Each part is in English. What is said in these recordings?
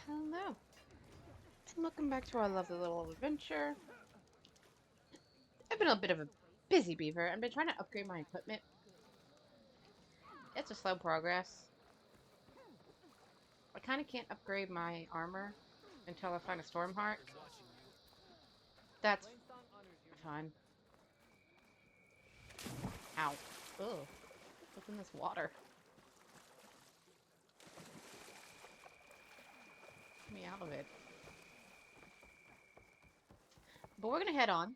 Hello. Welcome back to our lovely little adventure. I've been a bit of a busy beaver. I've been trying to upgrade my equipment. It's a slow progress. I kind of can't upgrade my armor until I find a storm heart. That's fine. Ow. Ugh. What's in this water? Get me out of it. But we're gonna head on.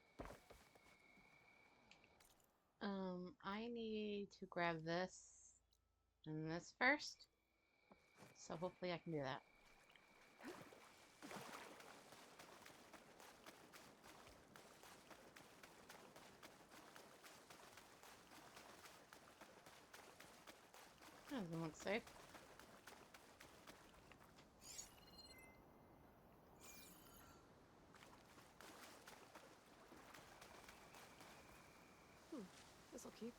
I need to grab this and this first. So hopefully I can do that. That doesn't look safe. This'll keep.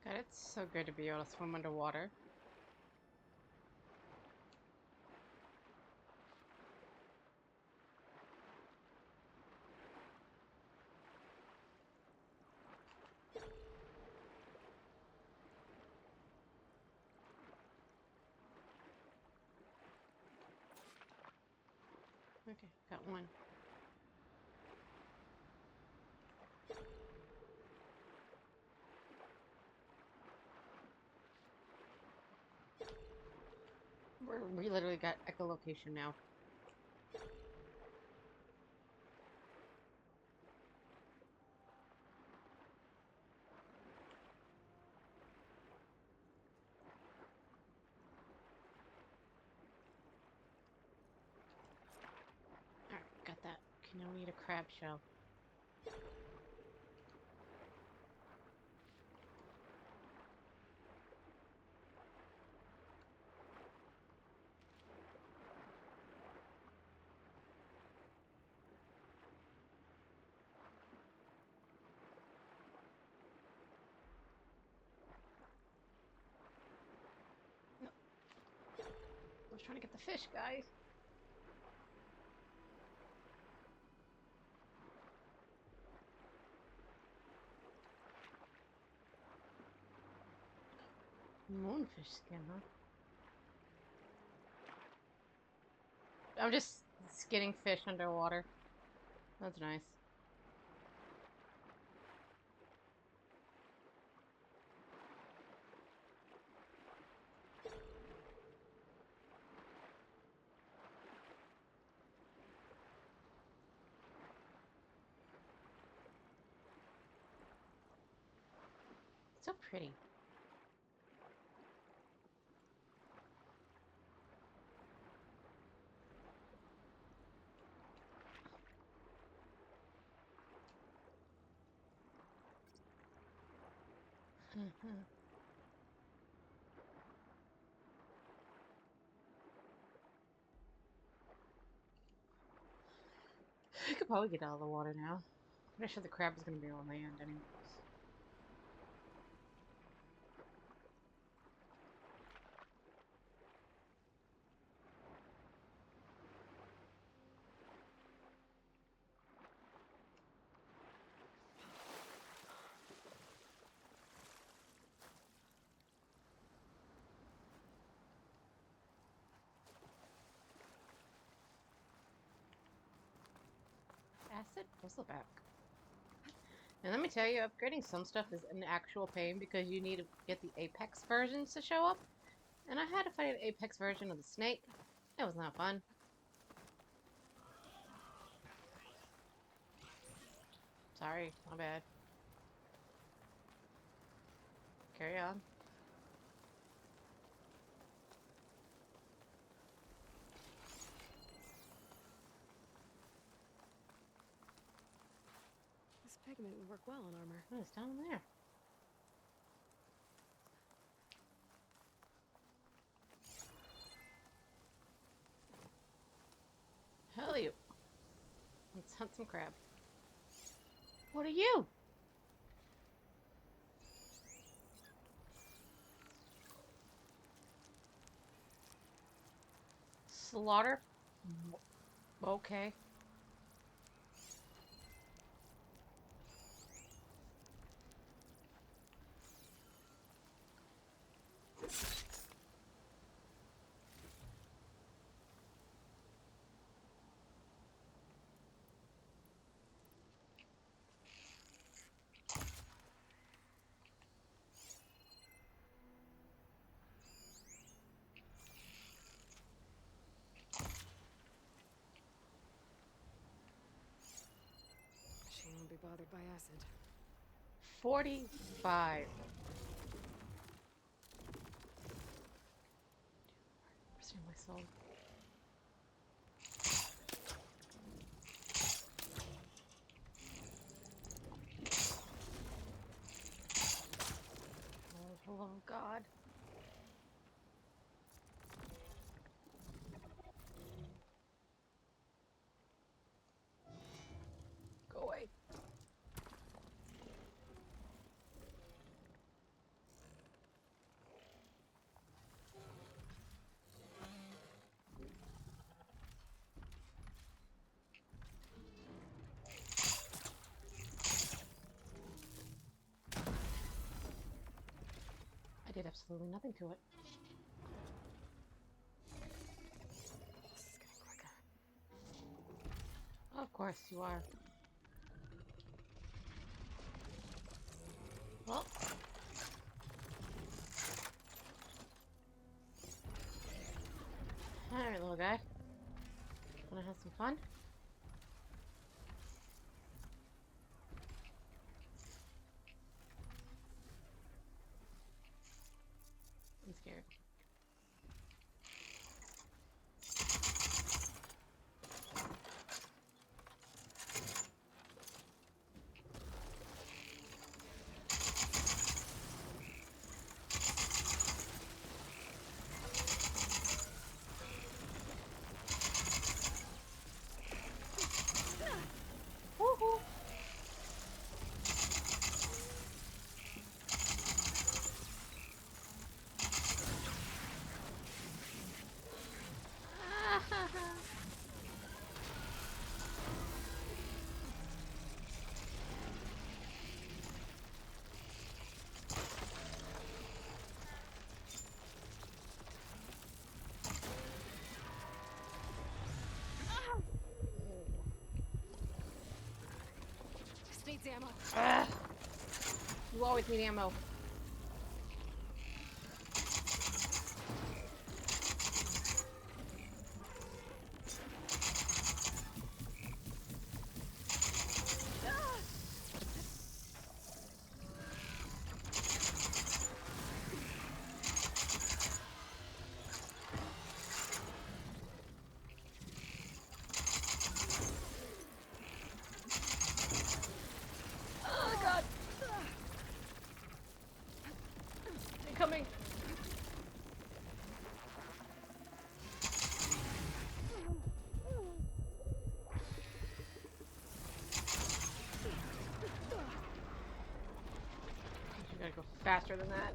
God, it's so good to be able to swim underwater. Okay, got one. We literally got echolocation now. Alright, got that. Okay, now we need a crab shell. No. I was trying to get the fish, guys. Moonfish skin, huh? I'm just skinning fish underwater. That's nice. It's so pretty. I could probably get out of the water now. I'm pretty sure the crab is gonna be on land anyways. Acid bristleback. And let me tell you, upgrading some stuff is an actual pain because you need to get the Apex versions to show up. And I had to fight an Apex version of the snake. It was not fun. Sorry, my bad. Carry on. fragment would work well on armor. Oh, it's down there. Hell you. Let's hunt some crab. What are you? Slaughter? Okay. She won't be bothered by acid. 45. Pursue my soul. Oh, for the love of God. Go away. I did absolutely nothing to it. This is getting quicker. Of course you are. Well. Alright, little guy. Wanna have some fun? I'm scared. Woohoo! Just needs ammo. You always need ammo. Oh God! Incoming! You gotta go faster than that.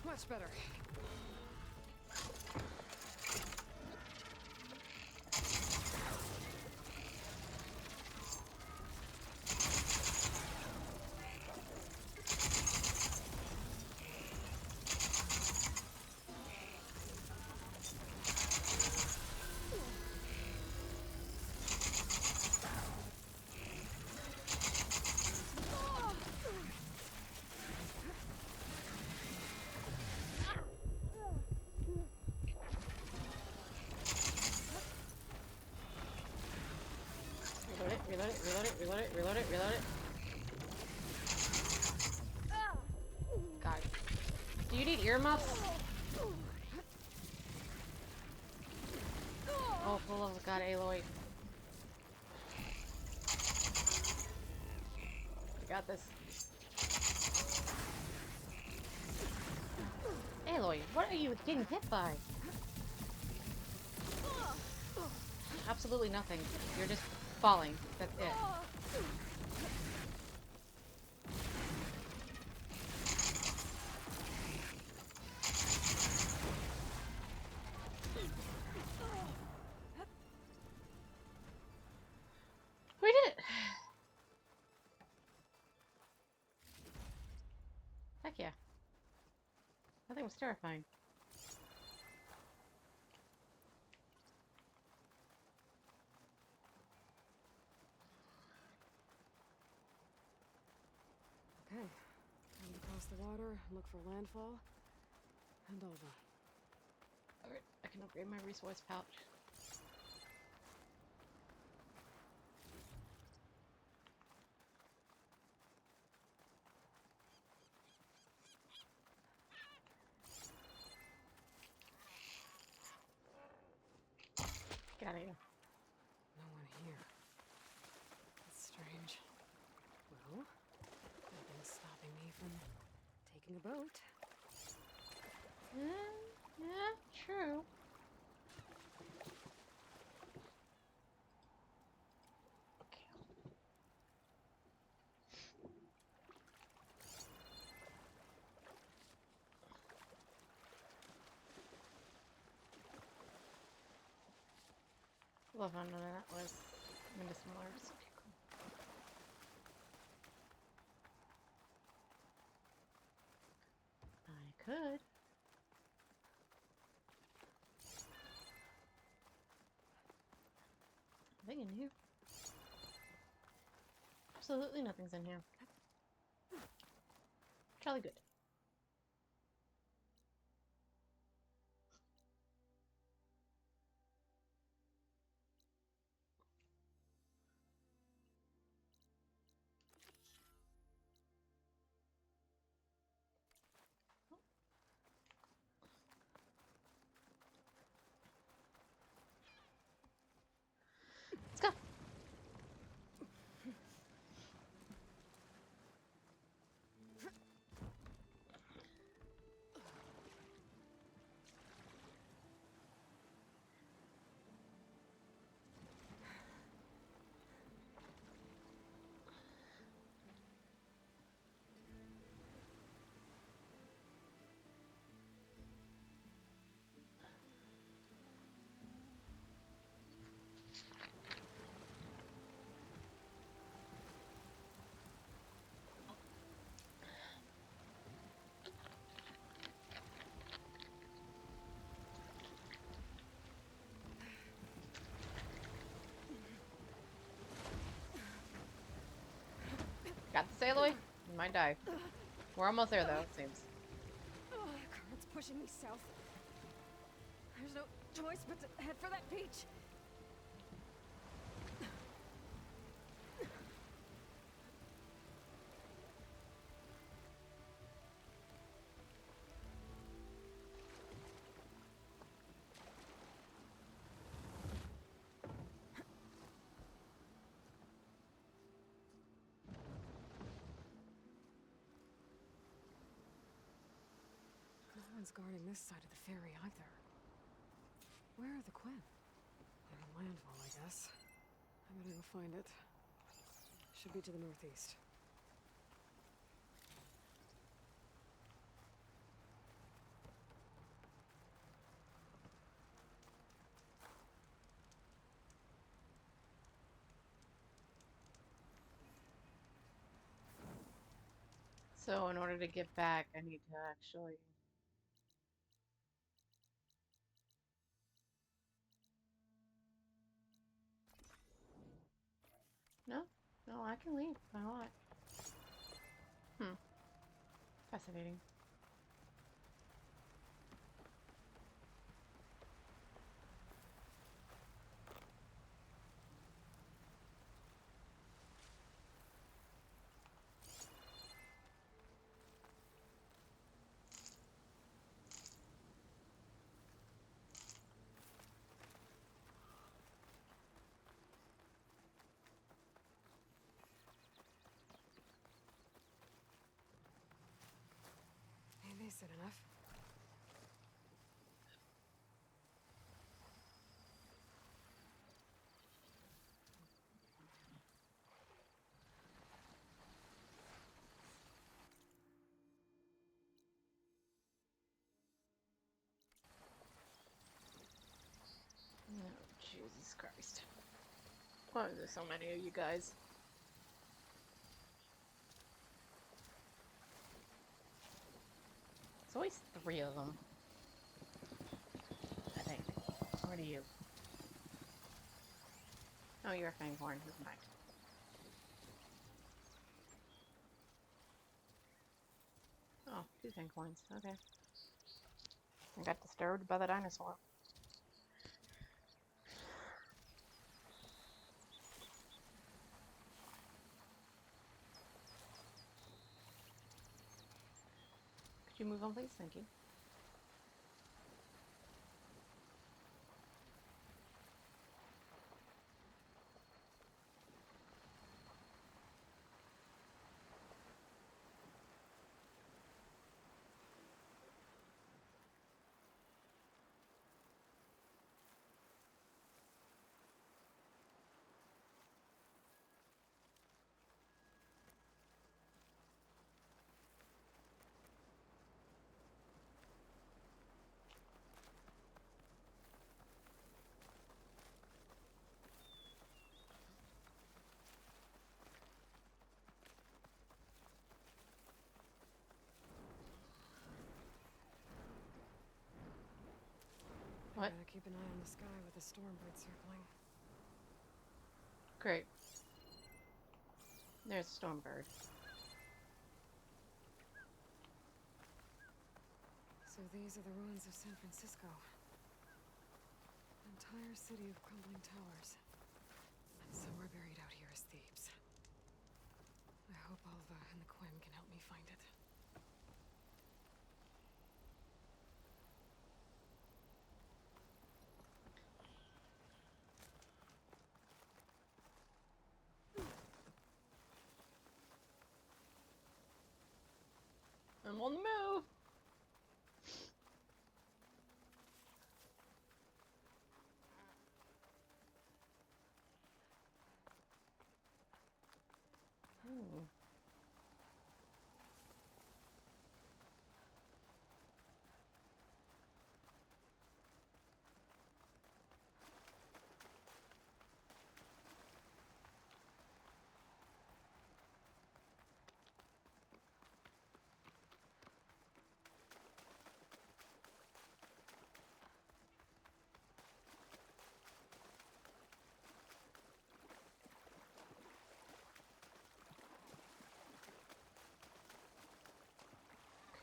Much better. Reload it, reload it, reload it, reload it, reload it, reload it. Do you need earmuffs? Oh, for the love of God, Aloy. I got this. Aloy, what are you getting hit by? Absolutely nothing. You're just falling. That's it. We did it! Heck yeah. That thing was terrifying. Okay. Time to cross the water, look for landfall, and over. Alright, I can upgrade my resource pouch. Get out of here. No one here. That's strange. Well, nothing's stopping me from taking a boat. Yeah, true. Okay. Love how none of that was medicinal herbs. Okay, cool. I could. Nothing in here. Absolutely nothing's in here. Jolly good. Let's go. Got this, Aloy? You might die. We're almost there, though, it seems. The current's pushing me south. There's no choice but to head for that beach. No one's guarding this side of the ferry either. Where are the Quinn? They're on landfall, I guess. I better go find it. Should be to the northeast. So, in order to get back, I need to actually... No? No, I can leave if I want. Fascinating. Decent enough. Oh, Jesus Christ. Why are there so many of you guys? It's always 3 of them. I think. What are you? Oh, you're a fanghorn. Never mind. Oh, 2 fanghorns. Okay. I got disturbed by the dinosaur. Could you move on, please? Thank you. What? Gotta keep an eye on the sky with a storm bird circling. Great. There's a storm bird. So these are the ruins of San Francisco. An entire city of crumbling towers. And somewhere buried out here is Thebes. I hope Alva and the Quinn can help me find it. I'm on the move! Ooh.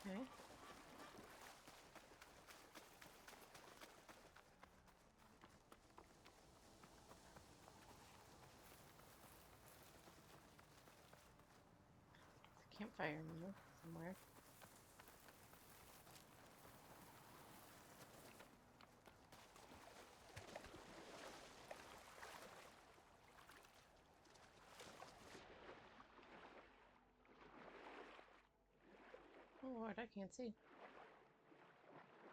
Okay. It's a campfire meal somewhere. Oh Lord, I can't see.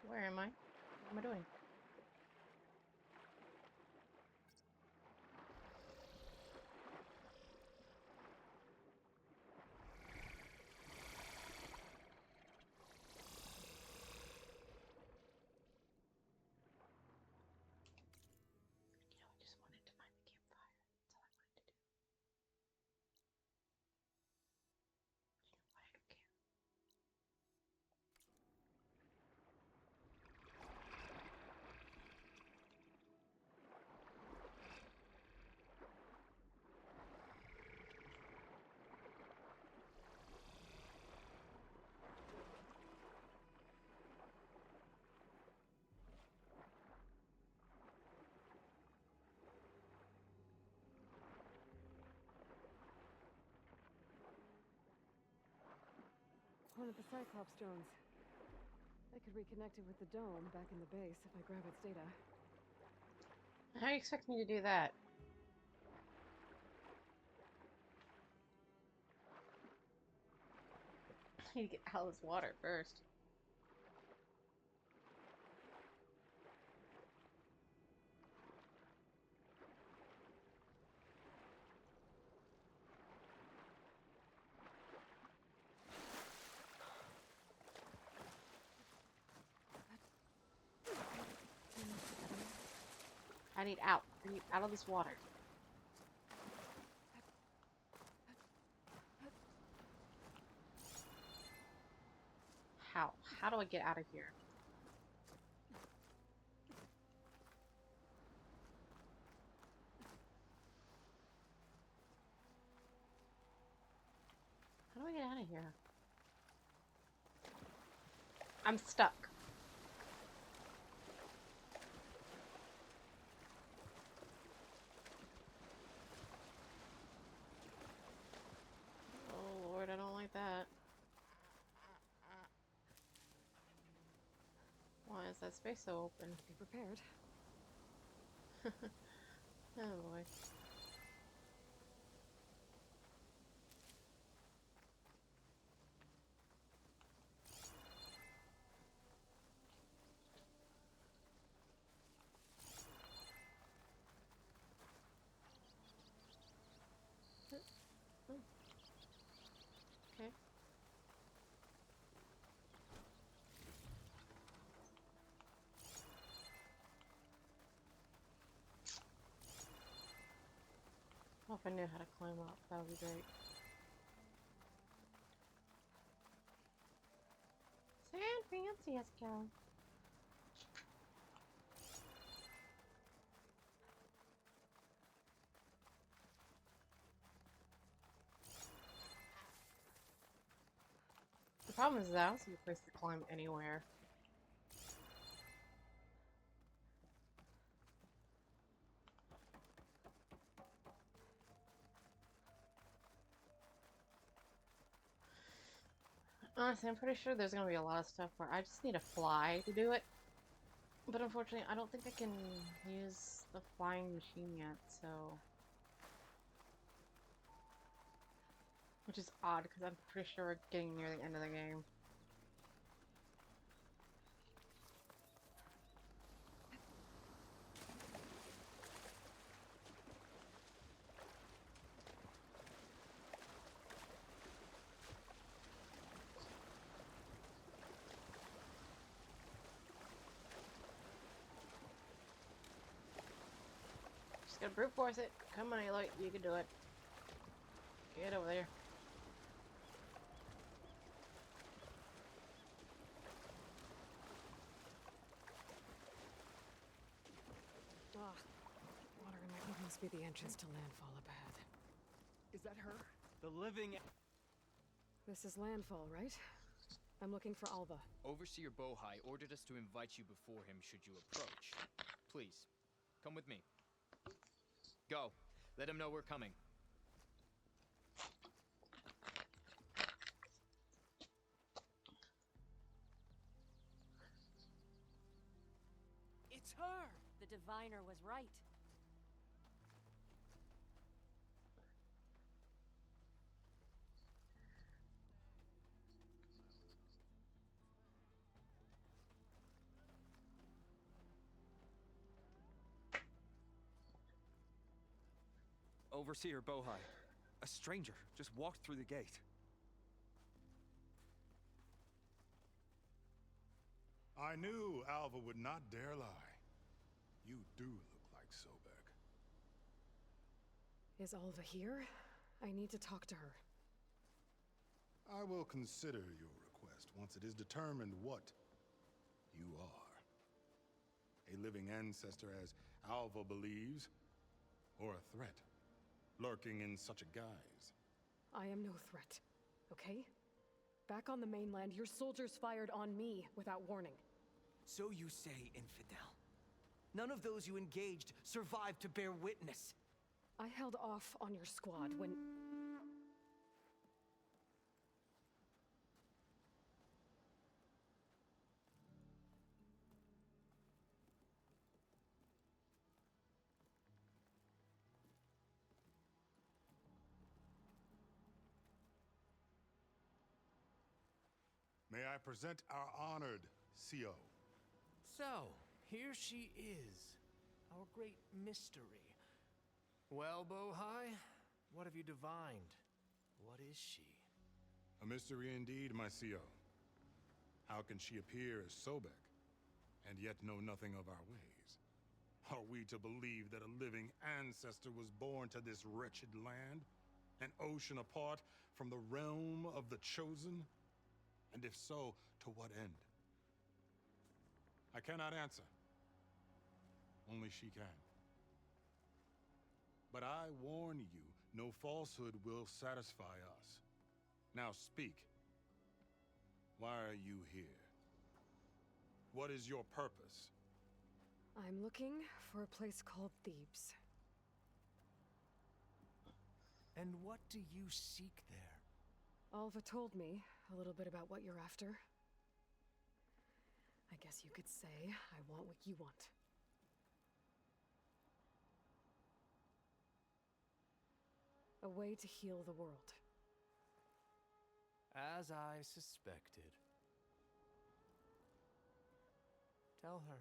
Where am I? What am I doing? I just wanted to find the campfire. That's all I wanted to do. Why I don't care. One of the Cyclops drones. I could reconnect it with the dome back in the base if I grab its data. How do you expect me to do that? I need to get out of this water first. I need out. I need out of this water. How? How do I get out of here? How do I get out of here? I'm stuck. Oh Lord, I don't like that. Why is that space so open? Be prepared. Oh boy. Oh, okay. Oh, if I knew how to climb up, that would be great. San Francisco. The problem is that I don't see a place to climb anywhere. Honestly, I'm pretty sure there's gonna be a lot of stuff where I just need to fly to do it. But unfortunately, I don't think I can use the flying machine yet, so... Which is odd, because I'm pretty sure we're getting near the end of the game. Just gotta brute force it. Come on, Aloy, you can do it. Get over there. Ah, water in my head must be the entrance to landfall up ahead. Is that her? The living... This is landfall, right? I'm looking for Alva. Overseer Bohai ordered us to invite you before him should you approach. Please, come with me. Go. Let him know we're coming. It's her! The diviner was right. Overseer Bohai. A stranger just walked through the gate. I knew Alva would not dare lie. You do look like Sobek. Is Alva here? I need to talk to her. I will consider your request once it is determined what you are. A living ancestor, as Alva believes, or a threat, lurking in such a guise. I am no threat, okay? Back on the mainland, your soldiers fired on me without warning. So you say, infidel. None of those you engaged survived to bear witness. I held off on your squad when... May I present our honored CO. So, here she is, our great mystery. Well, Bohai, what have you divined? What is she? A mystery indeed, my CO. How can she appear as Sobek, and yet know nothing of our ways? Are we to believe that a living ancestor was born to this wretched land? An ocean apart from the realm of the chosen? And if so, to what end? I cannot answer. Only she can. But I warn you, no falsehood will satisfy us. Now speak. Why are you here? What is your purpose? I'm looking for a place called Thebes. And what do you seek there? Alva told me a little bit about what you're after. I guess you could say I want what you want. A way to heal the world. As I suspected. Tell her.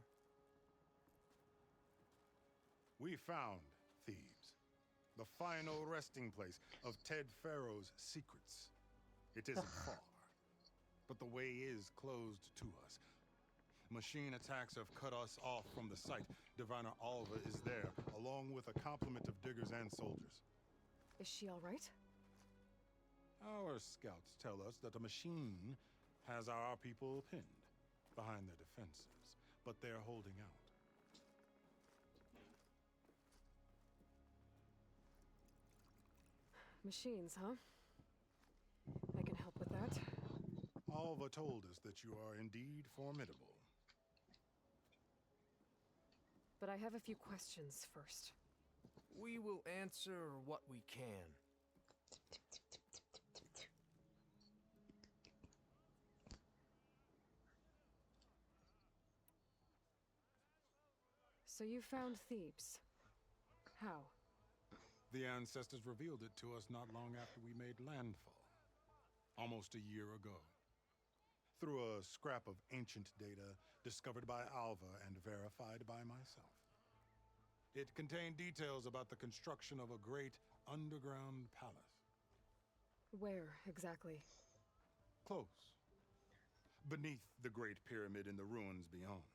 We found Thebes, the final resting place of Ted Faro's secrets. It isn't far, but the way is closed to us. Machine attacks have cut us off from the site. Diviner Alva is there, along with a complement of diggers and soldiers. Is she all right? Our scouts tell us that the machine has our people pinned behind their defenses, but they're holding out. Machines, huh? I can help with that. Alva told us that you are indeed formidable. But I have a few questions first. We will answer what we can. So you found Thebes. How? The ancestors revealed it to us not long after we made landfall. Almost a year ago. Through a scrap of ancient data discovered by Alva and verified by myself. It contained details about the construction of a great underground palace. Where, exactly? Close. Beneath the Great Pyramid in the ruins beyond.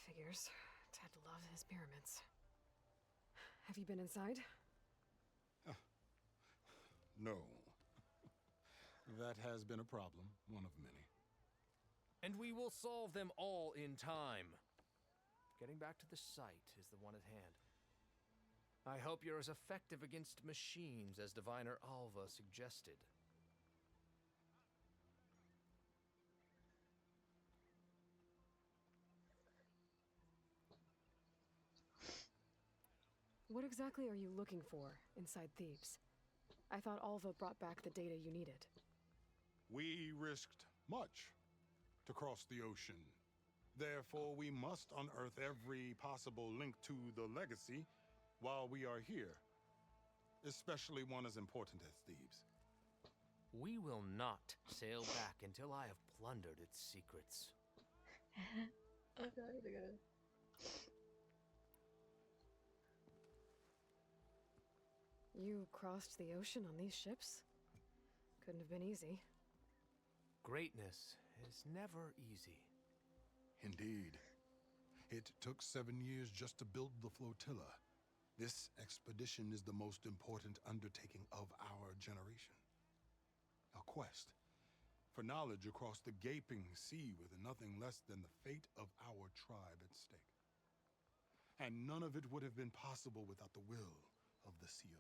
Figures. Ted loved his pyramids. Have you been inside? No. That has been a problem, one of many. And we will solve them all in time. Getting back to the site is the one at hand. I hope you're as effective against machines as Diviner Alva suggested. What exactly are you looking for inside Thebes? I thought Alva brought back the data you needed. We risked much to cross the ocean. Therefore, we must unearth every possible link to the legacy while we are here. Especially one as important as Thebes. We will not sail back until I have plundered its secrets. You crossed the ocean on these ships? Couldn't have been easy. Greatness is never easy. Indeed. It took 7 years just to build the flotilla. This expedition is the most important undertaking of our generation. A quest for knowledge across the gaping sea with nothing less than the fate of our tribe at stake. And none of it would have been possible without the will of the CO.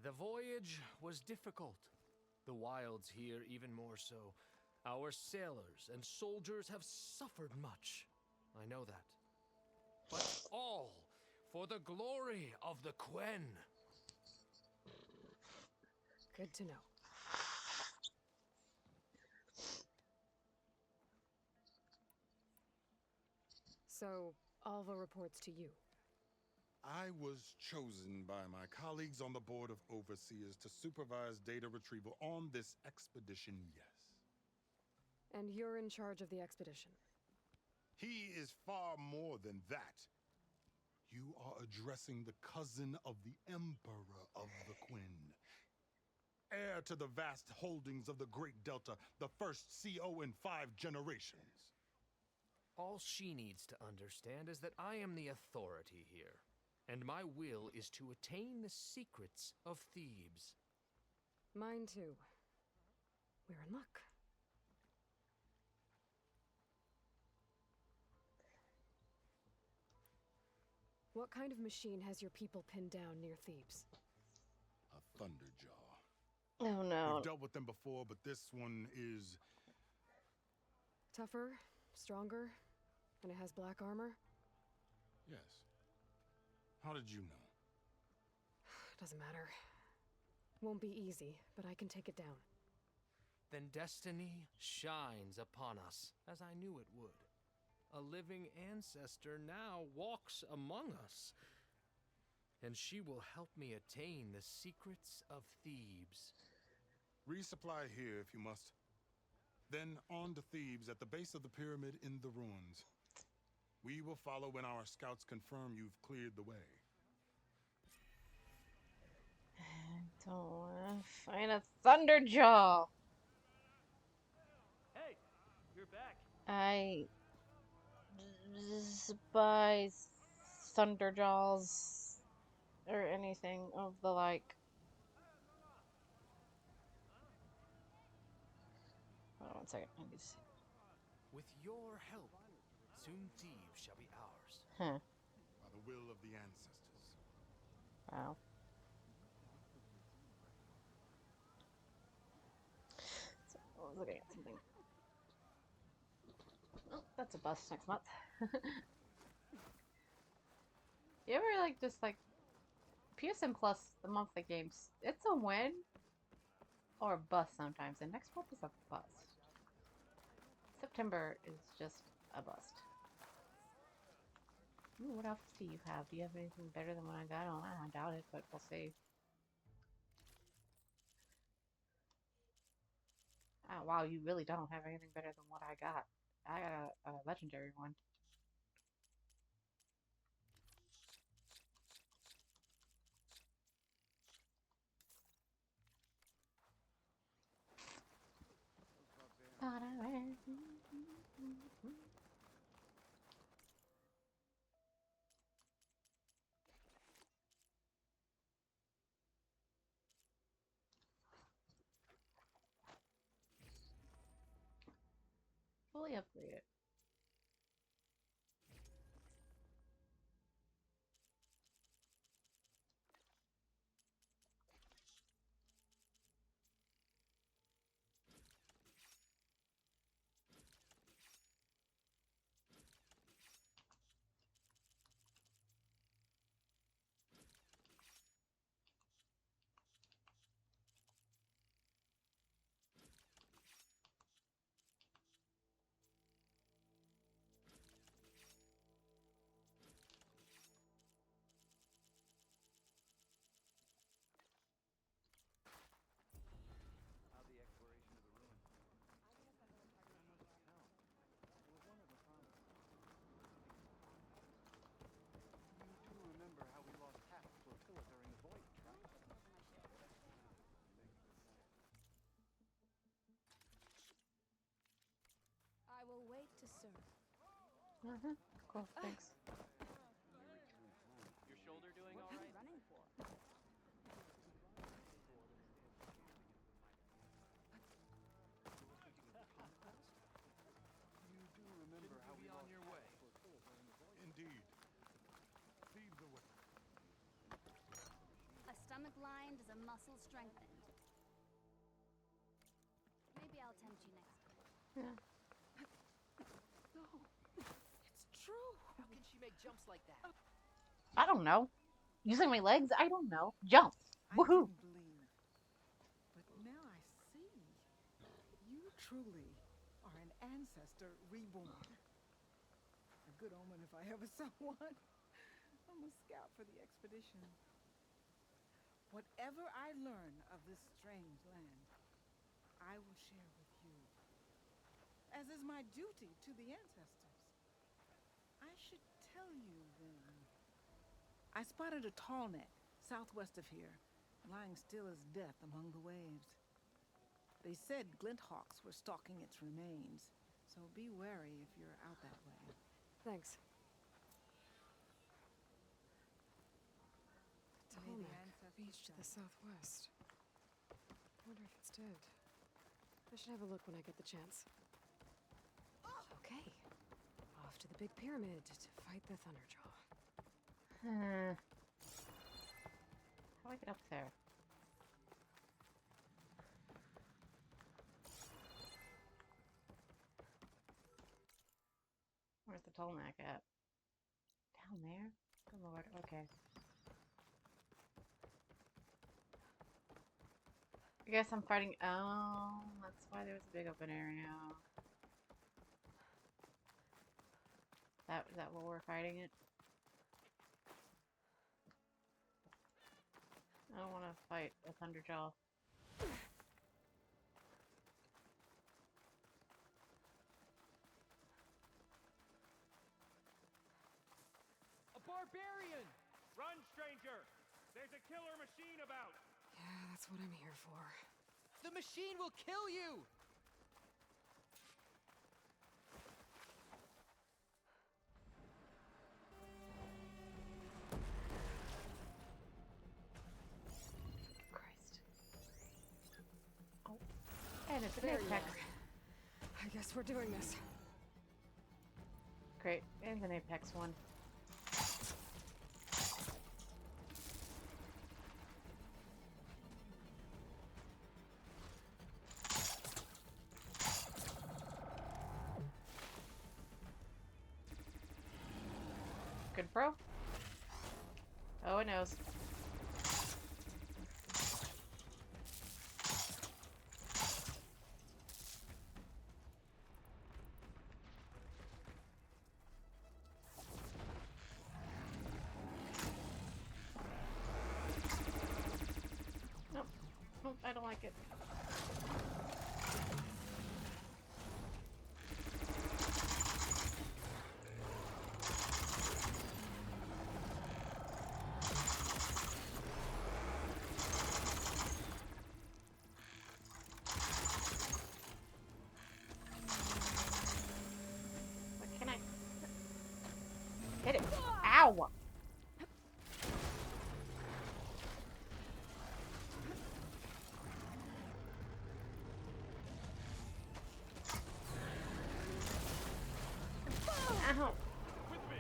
The voyage was difficult. The wilds here even more so. Our sailors and soldiers have suffered much. I know that. But all for the glory of the Quen. Good to know. So, Alva reports to you. I was chosen by my colleagues on the Board of Overseers to supervise data retrieval on this expedition, yes. And you're in charge of the expedition. He is far more than that. You are addressing the cousin of the Emperor of the Quen. Heir to the vast holdings of the Great Delta, the first CO in 5 generations. All she needs to understand is that I am the authority here, and my will is to attain the secrets of Thebes. Mine too. We're in luck. What kind of machine has your people pinned down near Thebes? A Thunderjaw. Oh no. We've dealt with them before, but this one is... Tougher, stronger, and it has black armor? Yes. How did you know? Doesn't matter. Won't be easy, but I can take it down. Then destiny shines upon us, as I knew it would. A living ancestor now walks among us, and she will help me attain the secrets of Thebes. Resupply here if you must. Then on to Thebes at the base of the pyramid in the ruins. We will follow when our scouts confirm you've cleared the way. I don't want to find a Thunderjaw. Hey, you're back. I despise Thunderjaws or anything of the like. Hold on one second. I need to see. With your help, soon Thebes shall be ours. Huh. By the will of the ancestors. Wow. So, I was looking at something. Oh, that's a bust next month. You ever just PSN Plus, the monthly games, it's a win or a bust sometimes, and next month is a bust. September is just a bust. Ooh, what else do you have? Do you have anything better than what I got? Oh, I doubt it, but we'll see. Oh, wow, you really don't have anything better than what I got. I got a legendary one. Fully upgraded. How the exploration of the ruins? We're one of the founders. You do remember how we lost half the flotilla during the voyage, right? I will wait to serve. Cool, thanks. Your shoulder doing all right? Running for. You do remember how we be on lost your half way? the flotilla during the voyage? Indeed. Thebes away. A stomach lined is a muscle strengthened. Maybe I'll tempt you next time. Yeah. No, it's true. How can she make jumps like that? I don't know. Using my legs? I don't know. Jump. Woohoo! I didn't believe. But now I see. You truly are an ancestor reborn. A good omen if I ever saw one. I'm a scout for the expedition. Whatever I learn of this strange land, I will share with you. As is my duty to the ancestors. I should tell you then. I spotted a tall neck southwest of here, lying still as death among the waves. They said glint hawks were stalking its remains, So be wary if you're out that way. Thanks. May the Tallneck ancestors Beach to the guide. southwest. Wonder if it's dead. I should have a look when I get the chance. Okay. Off to the big pyramid to fight the Thunderjaw. How do I get up there? Where's the Tallneck at? Down there? Good lord, okay. I guess I'm fighting. Oh, that's why there was a big open area. Is that what we're fighting it? I don't want to fight a Thunderjaw. A barbarian! Run, stranger! There's a killer machine about! Yeah, that's what I'm here for. The machine will kill you! Christ. Oh, and it's an There you apex. are. I guess we're doing this. Great, and an apex one. Good, bro. Oh, it knows. Nope. Nope, I don't like it. What can I... Hit it. Ow! Ow! With me!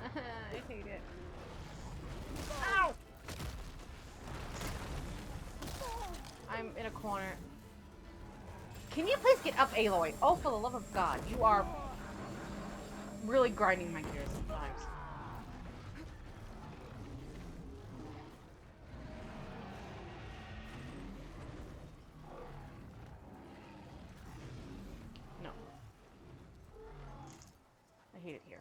I hate it. Ow! I'm in a corner. Can you please get up, Aloy? Oh, for the love of God. You are really grinding my gears sometimes. No. I hate it here.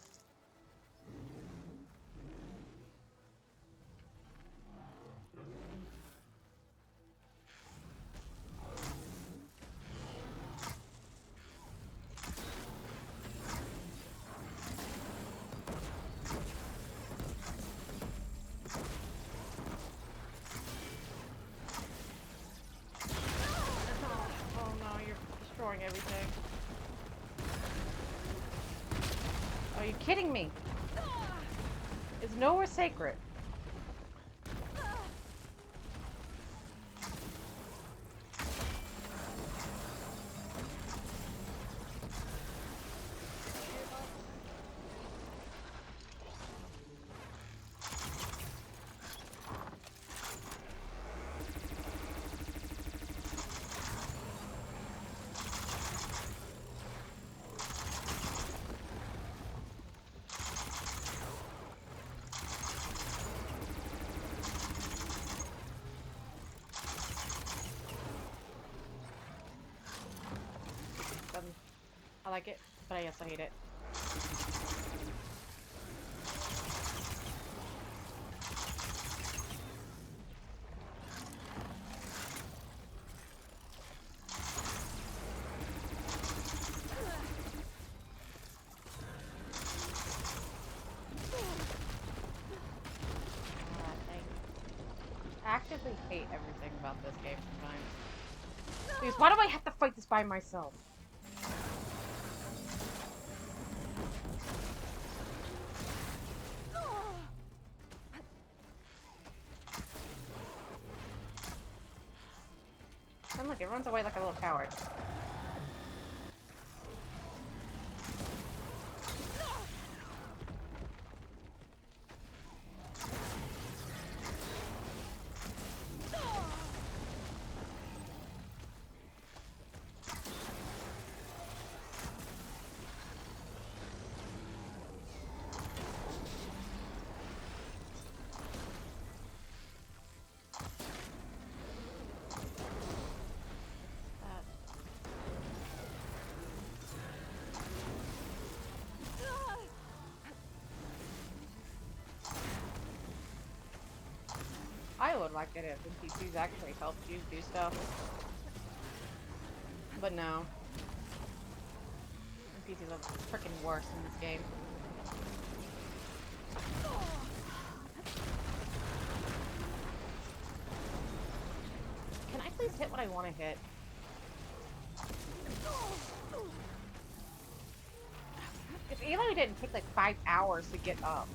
Oh no, you're destroying everything. Are you kidding me? It's nowhere sacred. I like it, but I also hate it. I actively hate everything about this game sometimes. Please, why do I have to fight this by myself? And look, it runs away like a little coward. I would like it if NPCs actually helped you do stuff. But no. NPCs are freaking worse in this game. Can I please hit what I want to hit? If Aloy didn't take like 5 hours to get up.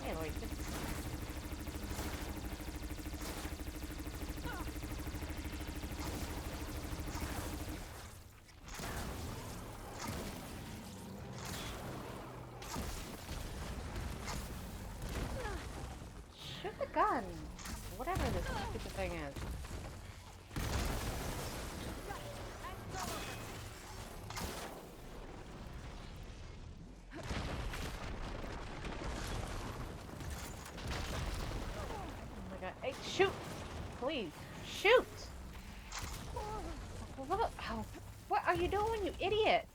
Aloy, just... Shoot the gun! Whatever this stupid thing is. Oh my god. Hey, shoot! Please, shoot! What, oh, what are you doing, you idiot?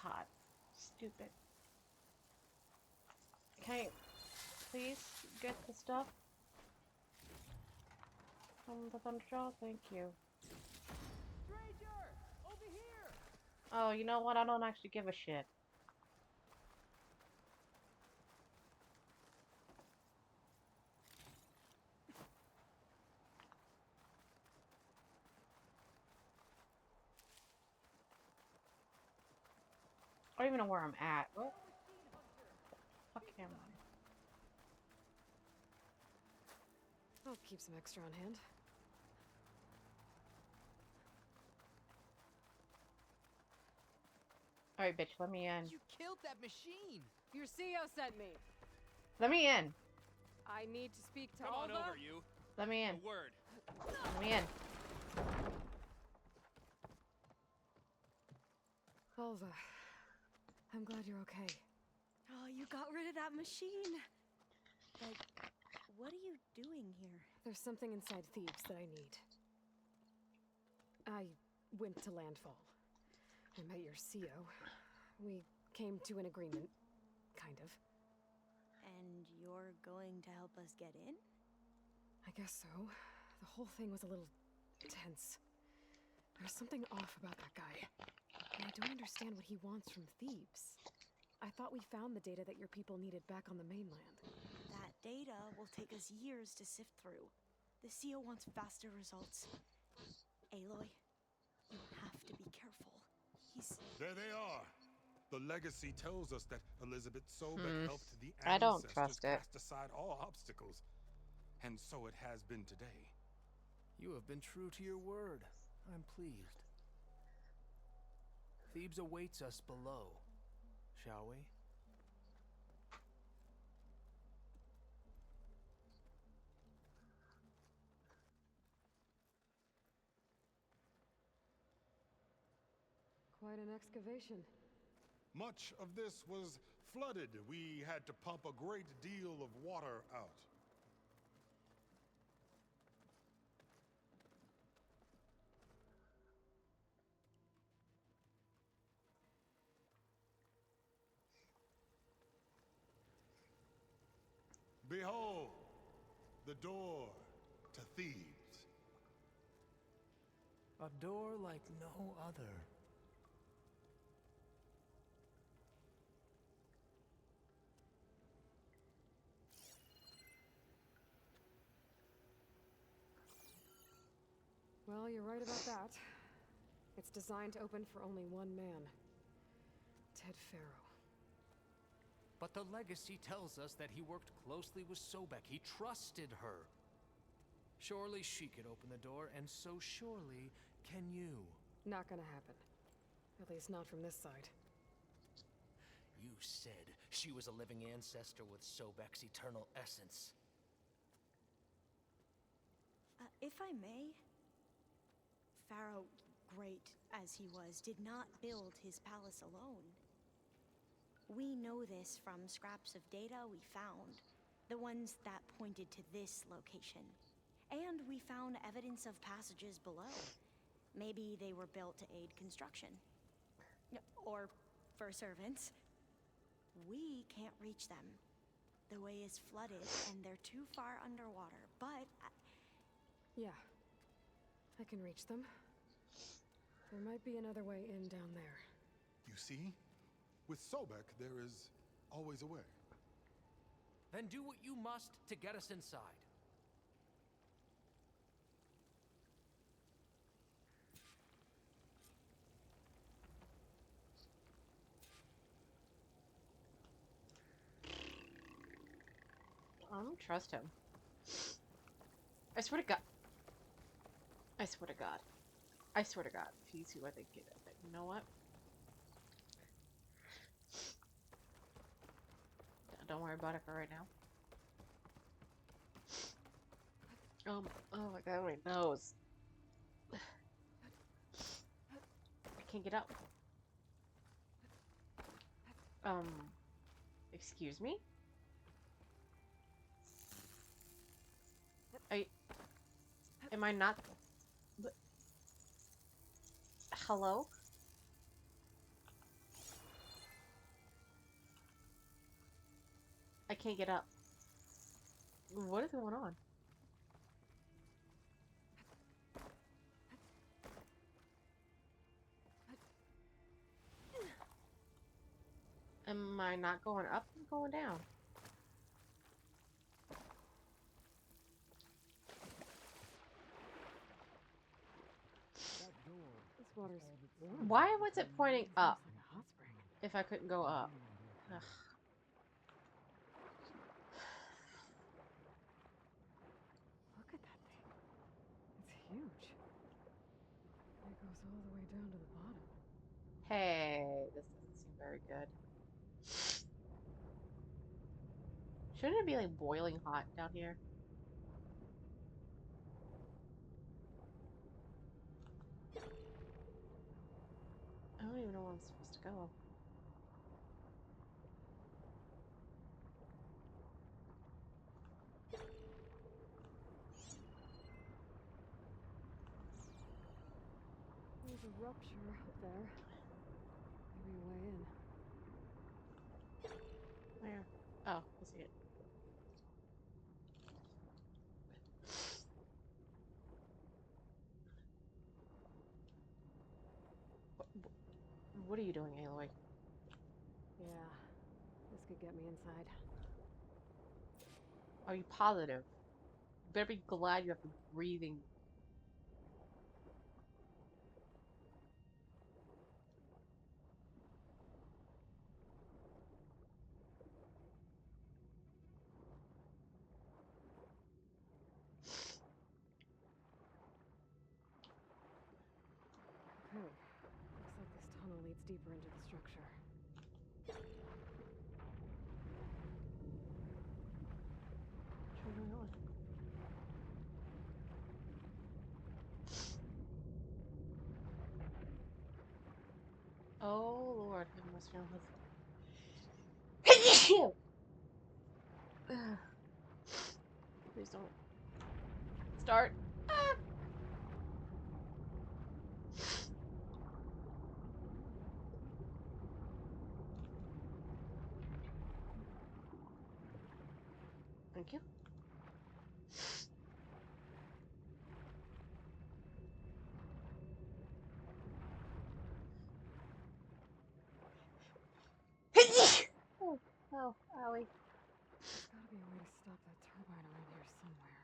God, stupid. Can I please get the stuff from the Thunderjaw? Thank you. Stranger! Over here! Oh, you know what? I don't actually give a shit. I don't even know where I'm at. What? Fuck am I? I'll keep some extra on hand. Alright, bitch, let me in. You killed that machine! Your CEO sent me. Let me in. I need to speak to Come on Alva. over, you. Let me in. A word. Let me in. Alva, I'm glad you're okay. Oh, you got rid of that machine. But what are you doing here? There's something inside Thebes that I need. I went to Landfall. I met your CEO. We came to an agreement, kind of. And you're going to help us get in? I guess so. The whole thing was a little tense. There's something off about that guy. And I don't understand what he wants from Thebes. I thought we found the data that your people needed back on the mainland. That data will take us years to sift through. The CEO wants faster results. Aloy, you have to be careful. There they are. The legacy tells us that Elizabeth Sobek helped the I don't ancestors trust it. cast aside all obstacles. And so it has been today. You have been true to your word. I'm pleased. Thebes awaits us below, shall we? Quite an excavation. Much of this was flooded. We had to pump a great deal of water out. Behold, the door to Thebes. A door like no other. Well, you're right about that. It's designed to open for only one man. Ted Faro. But the legacy tells us that he worked closely with Sobek. He trusted her. Surely she could open the door, and so surely can you. Not gonna happen. At least not from this side. You said she was a living ancestor with Sobek's eternal essence. If I may, Pharaoh, great as he was, did not build his palace alone. We know this from scraps of data we found, the ones that pointed to this location. And we found evidence of passages below. Maybe they were built to aid construction. Or for servants. We can't reach them. The way is flooded and they're too far underwater, but... Yeah. I can reach them. There might be another way in down there. You see? With Sobek, there is always a way. Then do what you must to get us inside. I don't trust him. I swear to God. I swear to God. I swear to God. If you see what they get at it. You know what? Don't worry about it for right now. Oh my God, my nose. I can't get up. Excuse me? Am I not... Hello? I can't get up. What is going on? Am I not going up? I'm going down. This water's Why was it pointing up like a hot spring. if I couldn't go up? Ugh. Look at that thing. It's huge. It goes all the way down to the bottom. Hey, this doesn't seem very good. Shouldn't it be like boiling hot down here? I don't even know where I'm supposed to go. There's a rupture up there. Maybe a way in. Where? Oh, I see it. What are you doing, Aloy? Yeah. This could get me inside. Are you positive? You better be glad you have the breathing. Okay. Looks like this tunnel leads deeper into the structure. What's going on? Oh Lord, I must feel his. Please don't start. Ah! Thank you. Oh, oh, owie. There's gotta be a way to stop that turbine around here somewhere.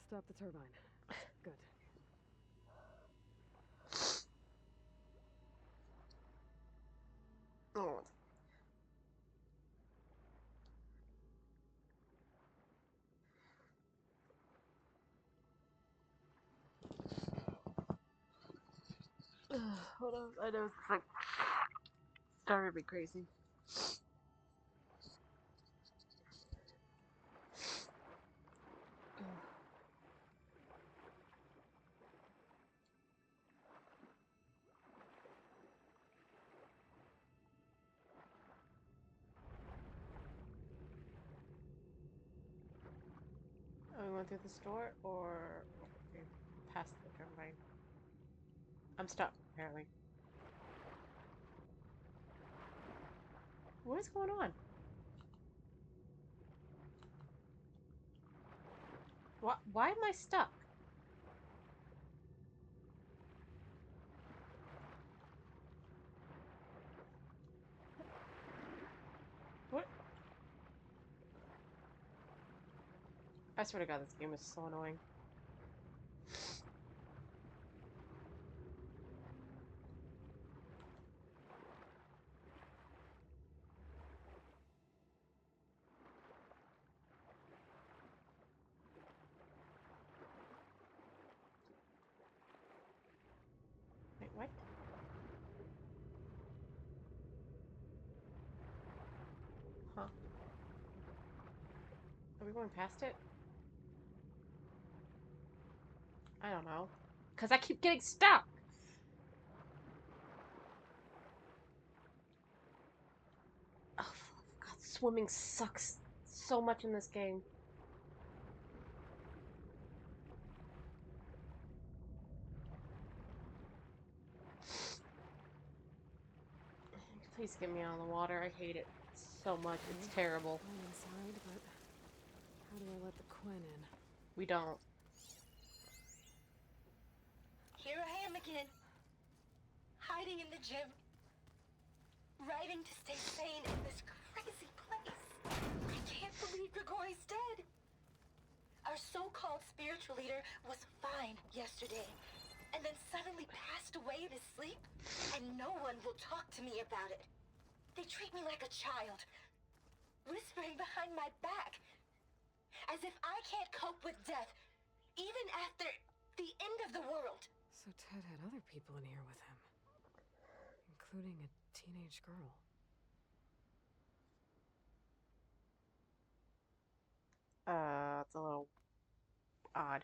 Stop the turbine. Good. Oh. Hold on, I know it's like starting to be crazy. Are we going through the store or okay, past the turbine? I'm stuck, apparently. What is going on? Why am I stuck? What? I swear to God, this game is so annoying. Wait, what? Huh? Are we going past it? I don't know. Because I keep getting stuck! Oh, God, swimming sucks so much in this game. Please get me out of the water. I hate it so much. It's terrible. I'm inside, but how do I let the Quinn in? We don't. Here I am again. Hiding in the gym. Writing to stay sane in this crazy place. I can't believe Grigori's dead. Our so-called spiritual leader was fine yesterday, and then suddenly passed away in his sleep, and no one will talk to me about it. They treat me like a child, whispering behind my back, as if I can't cope with death, even after the end of the world. So Ted had other people in here with him, including a teenage girl. It's a little odd.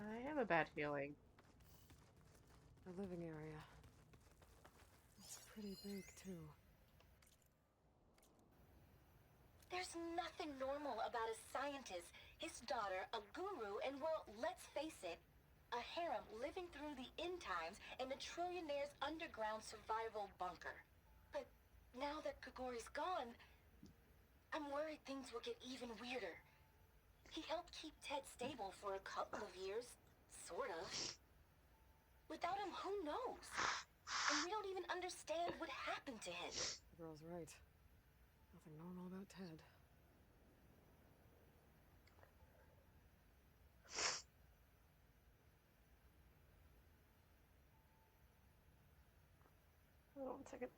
I have a bad feeling. The living area. It's pretty big, too. There's nothing normal about a scientist, his daughter, a guru, and well, let's face it, a harem living through the end times in a trillionaire's underground survival bunker. But now that Grigori's gone, I'm worried things will get even weirder. He helped keep Ted stable for a couple of years, sort of. Without him, who knows? And we don't even understand what happened to him. The girl's right. Nothing normal about Ted. Hold on 1 second.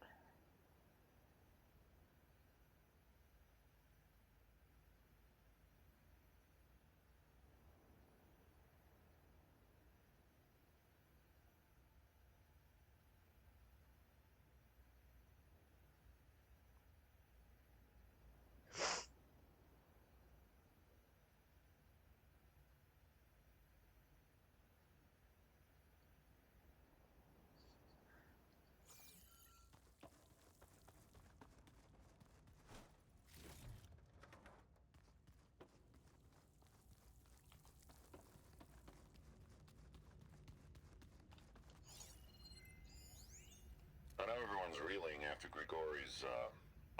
was reeling after Grigori's,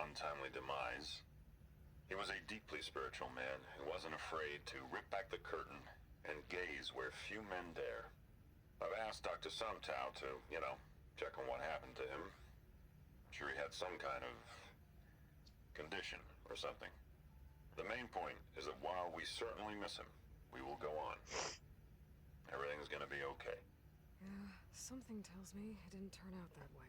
untimely demise. He was a deeply spiritual man who wasn't afraid to rip back the curtain and gaze where few men dare. I've asked Dr. Sumtow to, check on what happened to him. I'm sure he had some kind of condition or something. The main point is that while we certainly miss him, we will go on. Everything's gonna be okay. Yeah, something tells me it didn't turn out that way.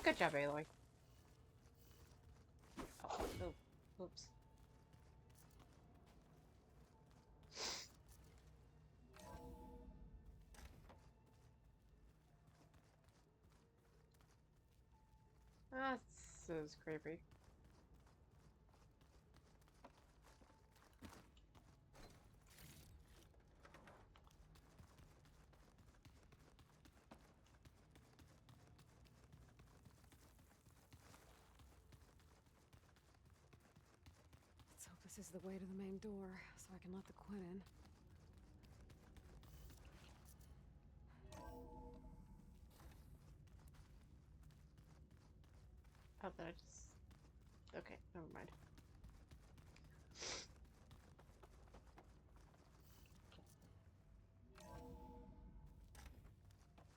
Good job, Aloy. Oh, oops. This is creepy. Let's hope this is the way to the main door, so I can let the Quinn in. Oh, that I just... Okay, never mind.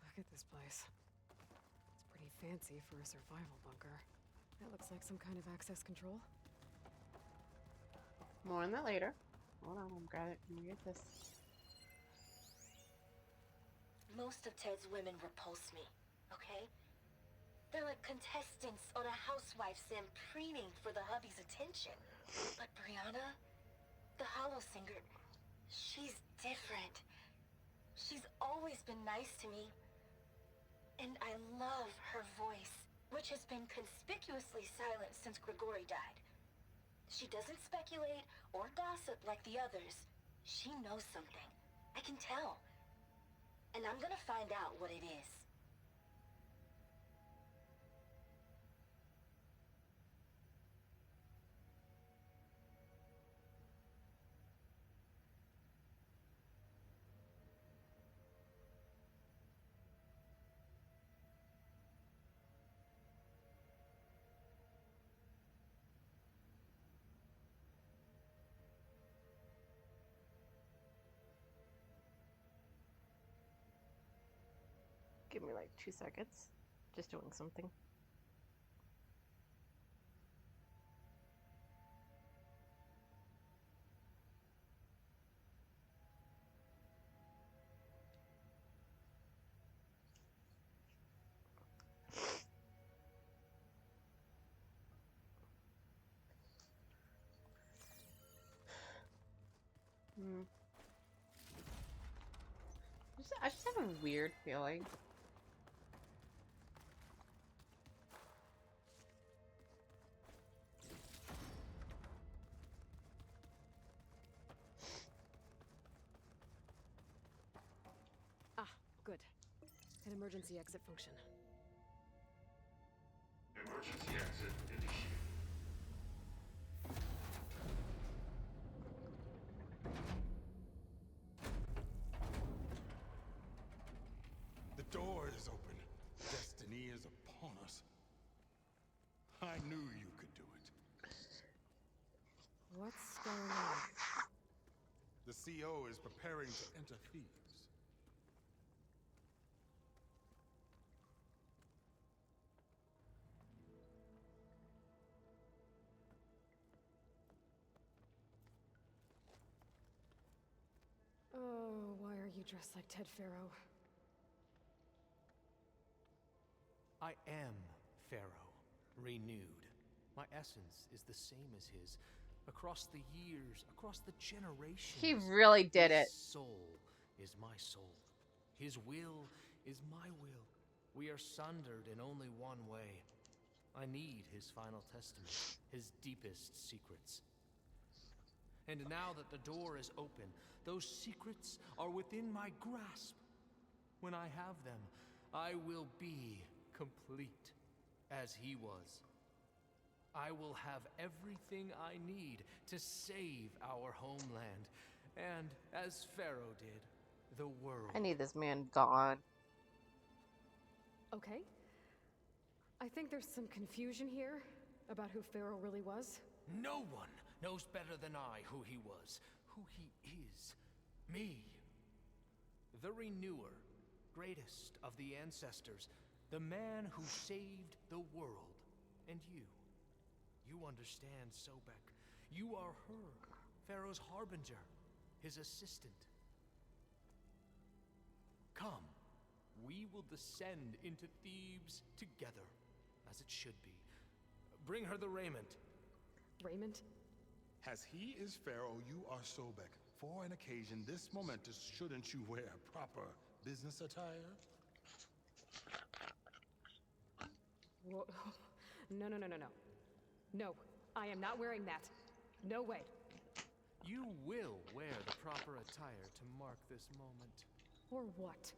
Look at this place. It's pretty fancy for a survival bunker. That looks like some kind of access control. More on that later. Hold on, I'm gonna get this. Most of Ted's women repulse me, okay? They're like contestants on a housewife sim preening for the hubby's attention. But Brianna, the hollow singer, she's different. She's always been nice to me. And I love her voice, which has been conspicuously silent since Grigori died. She doesn't speculate or gossip like the others. She knows something. I can tell. And I'm gonna find out what it is. Give me like 2 seconds. Just doing something. I just have a weird feeling. Ah, good. An emergency exit function. Emergency exit initiated. The door is open. Destiny is upon us. I knew you could do it. What's going on? The CO is preparing to enter Thebes. Oh, why are you dressed like Ted Faro? I am Pharaoh, renewed. My essence is the same as his. Across the years, across the generations. He really did it. His soul is my soul. His will is my will. We are sundered in only one way. I need his final testament, his deepest secrets. And now that the door is open, those secrets are within my grasp. When I have them, I will be complete, as he was. I will have everything I need to save our homeland, and as Pharaoh did, the world. I need this man gone. Okay. I think there's some confusion here about who Pharaoh really was. No one knows better than I who he was, who he is. Me. The Renewer, greatest of the ancestors, the man who saved the world. And you. You understand, Sobek. You are her, Pharaoh's harbinger, his assistant. Come, we will descend into Thebes together, as it should be. Bring her the raiment. Raiment? As he is Pharaoh, you are Sobek. For an occasion this momentous, shouldn't you wear proper business attire? Whoa. No. No, I am not wearing that. No way. You will wear the proper attire to mark this moment. Or what?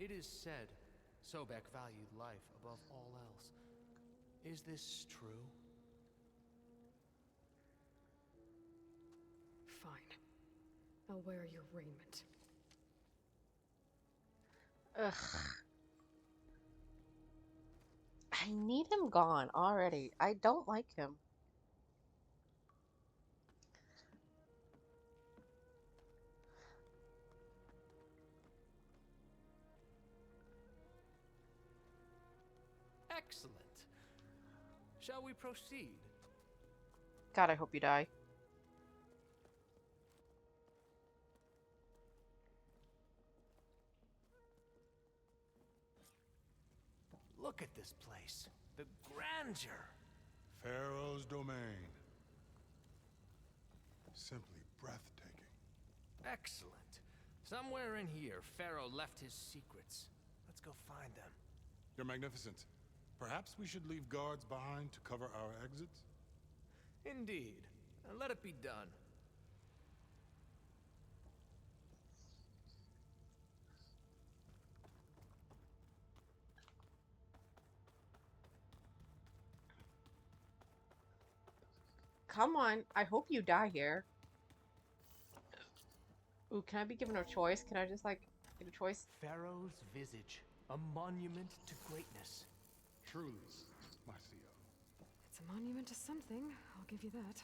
It is said Sobek valued life above all else. Is this true? Fine. I'll wear your raiment. Ugh. I need him gone already. I don't like him. Excellent. Shall we proceed? God, I hope you die. Look at this place. The grandeur. Pharaoh's domain. Simply breathtaking. Excellent. Somewhere in here, Pharaoh left his secrets. Let's go find them. Your Magnificence, perhaps we should leave guards behind to cover our exits? Indeed. And let it be done. Come on. I hope you die here. Ooh, can I be given a choice? Can I just, like, get a choice? Pharaoh's visage. A monument to greatness. Truly, my CO. It's a monument to something, I'll give you that.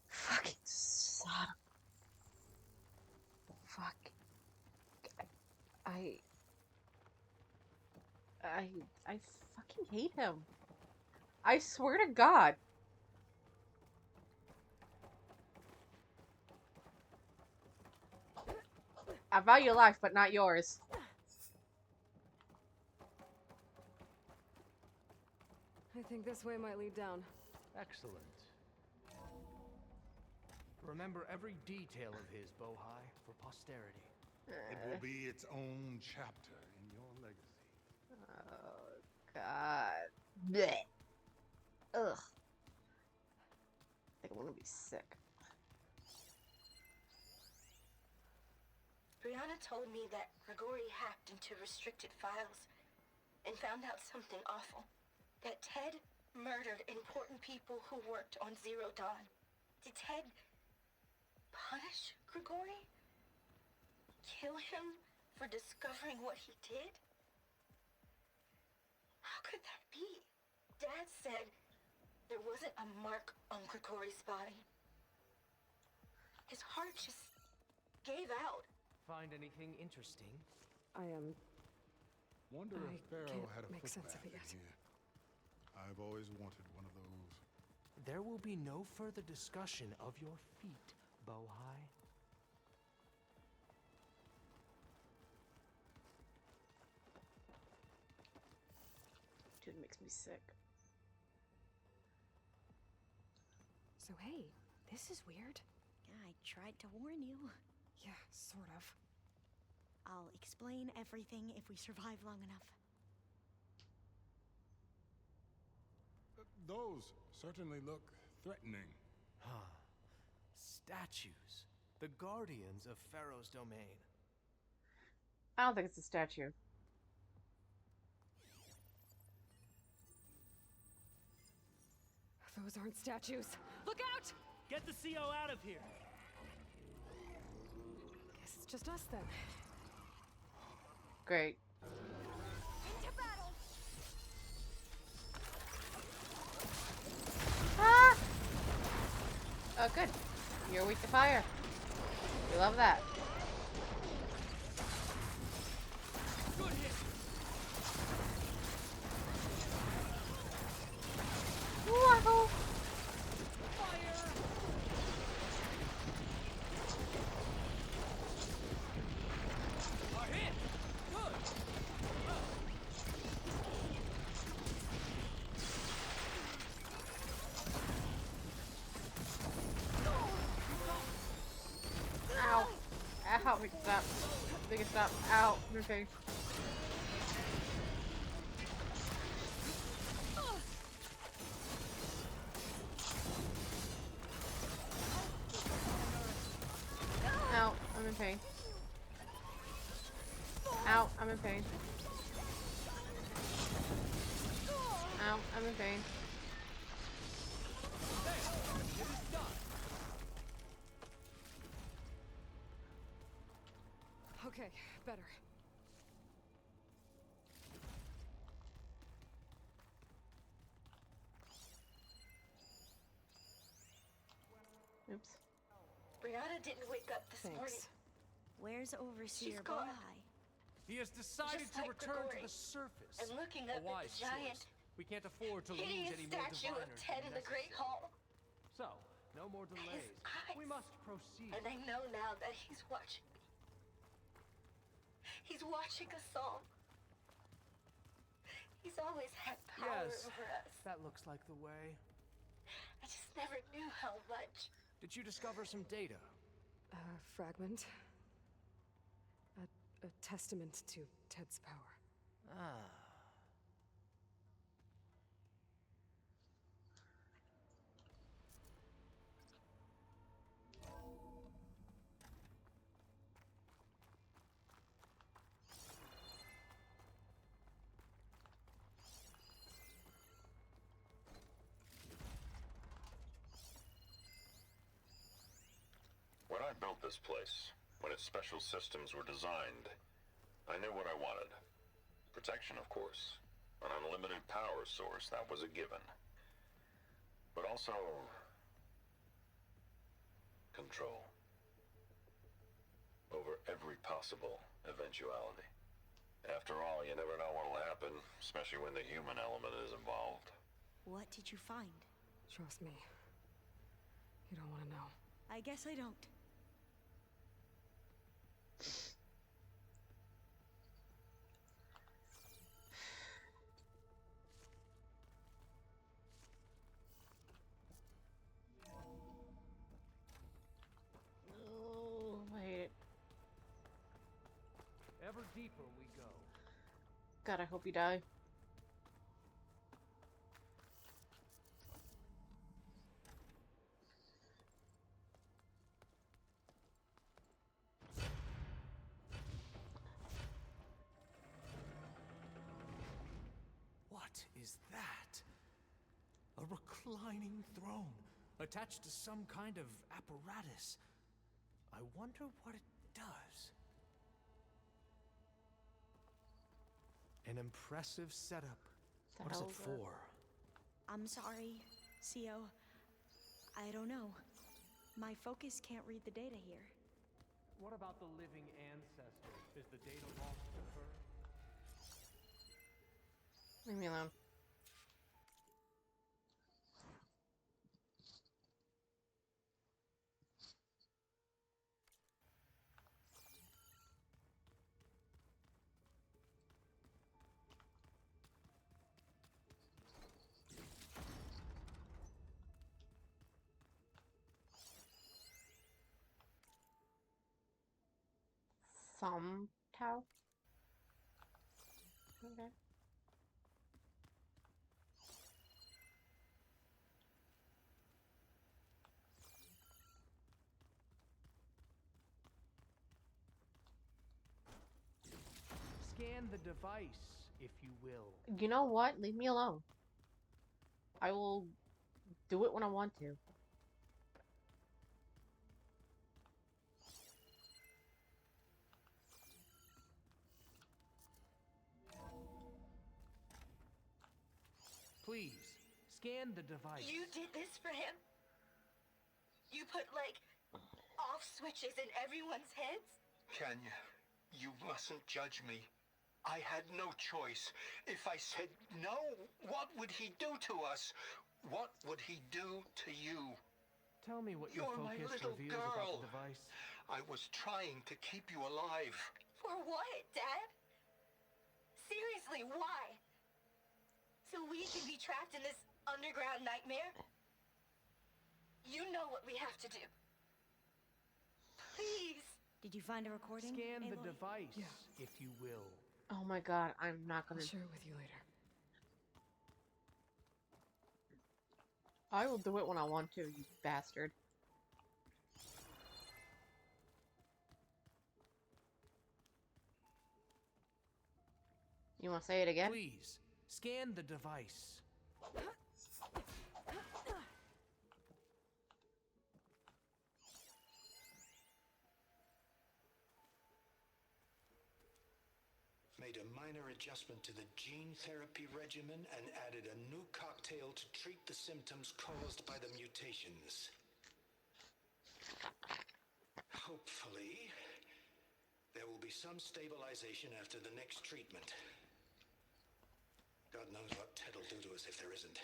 Fucking son of... Fuck. I fucking hate him. I swear to God. I value life, but not yours. I think this way might lead down. Excellent. Remember every detail of his, Bohai, for posterity. It will be its own chapter in your legacy. Oh, God. Blech. Ugh. I think I'm gonna be sick. Brianna told me that Grigori hacked into restricted files and found out something awful. That Ted murdered important people who worked on Zero Dawn. Did Ted punish Grigori? Kill him for discovering what he did? How could that be? Dad said there wasn't a mark on Grigori's body. His heart just gave out. Find anything interesting? Wonder if Faro can't had a make sense footbath of it in yet. here. I've always wanted one of those. There will be no further discussion of your feet, Bohai. Dude, it makes me sick. So hey, this is weird. Yeah, I tried to warn you. Yeah, sort of. I'll explain everything if we survive long enough. Those certainly look threatening. Huh. Statues. The guardians of Faro's domain. I don't think it's a statue. Those aren't statues. Look out! Get the CO out of here! Guess it's just us then. Great. Into battle! Ah! Oh, good. You're weak to fire. We love that. Good hit! Whoa! A hit! Good! Ow. Ow, make it stop. Make it stop. Ow. Okay. Ow, I'm in pain. Ow, I'm in pain. Ow, I'm in pain. Okay, better. Oops. Brianna didn't wake up this morning. Thanks. Where's Overseer She's gone. Bohai? He has decided Just to like return Grigori. to the surface. I'm looking up A at wise the giant, choice. We can't afford to lose hideous any more statue of diviners Ted than in the Great necessary. Hall. So, no more delays. eyes. We must proceed. And I know now that he's watching me. He's watching us all. He's always had power Yes, over us. that looks like the way. I just never knew how much. Did you discover some data? Fragment. A testament to Ted's power. Ah. When I built this place, when its special systems were designed, I knew what I wanted. Protection, of course. An unlimited power source, that was a given. But also... control. Over every possible eventuality. After all, you never know what'll happen, especially when the human element is involved. What did you find? Trust me. You don't want to know. I guess I don't. Oh, I hate it. Ever deeper we go. God, I hope you die. is that? A reclining throne attached to some kind of apparatus. I wonder what it does. An impressive setup. What is it for? I'm sorry, CO. I don't know. My focus can't read the data here. What about the living ancestor? Is the data lost to her? Leave me alone. Somehow. Okay. Scan the device, if you will. You know what? Leave me alone. I will do it when I want to. Please, scan the device. You did this for him? You put, like, off switches in everyone's heads? Kenya, you mustn't judge me. I had no choice. If I said no, what would he do to us? What would he do to you? Tell me what your You're my focus little reveals girl. about the device. I was trying to keep you alive. For what, Dad? Seriously, why? So we can be trapped in this underground nightmare? You know what we have to do. Please. Did you find a recording? Scan the Aloy? device, Yeah. if you will. Oh my god, I'm not gonna. I'll share it with you later. I will do it when I want to, you bastard. You want to say it again? Please, scan the device. Made a minor adjustment to the gene therapy regimen and added a new cocktail to treat the symptoms caused by the mutations. Hopefully, there will be some stabilization after the next treatment. God knows what Ted will do to us if there isn't.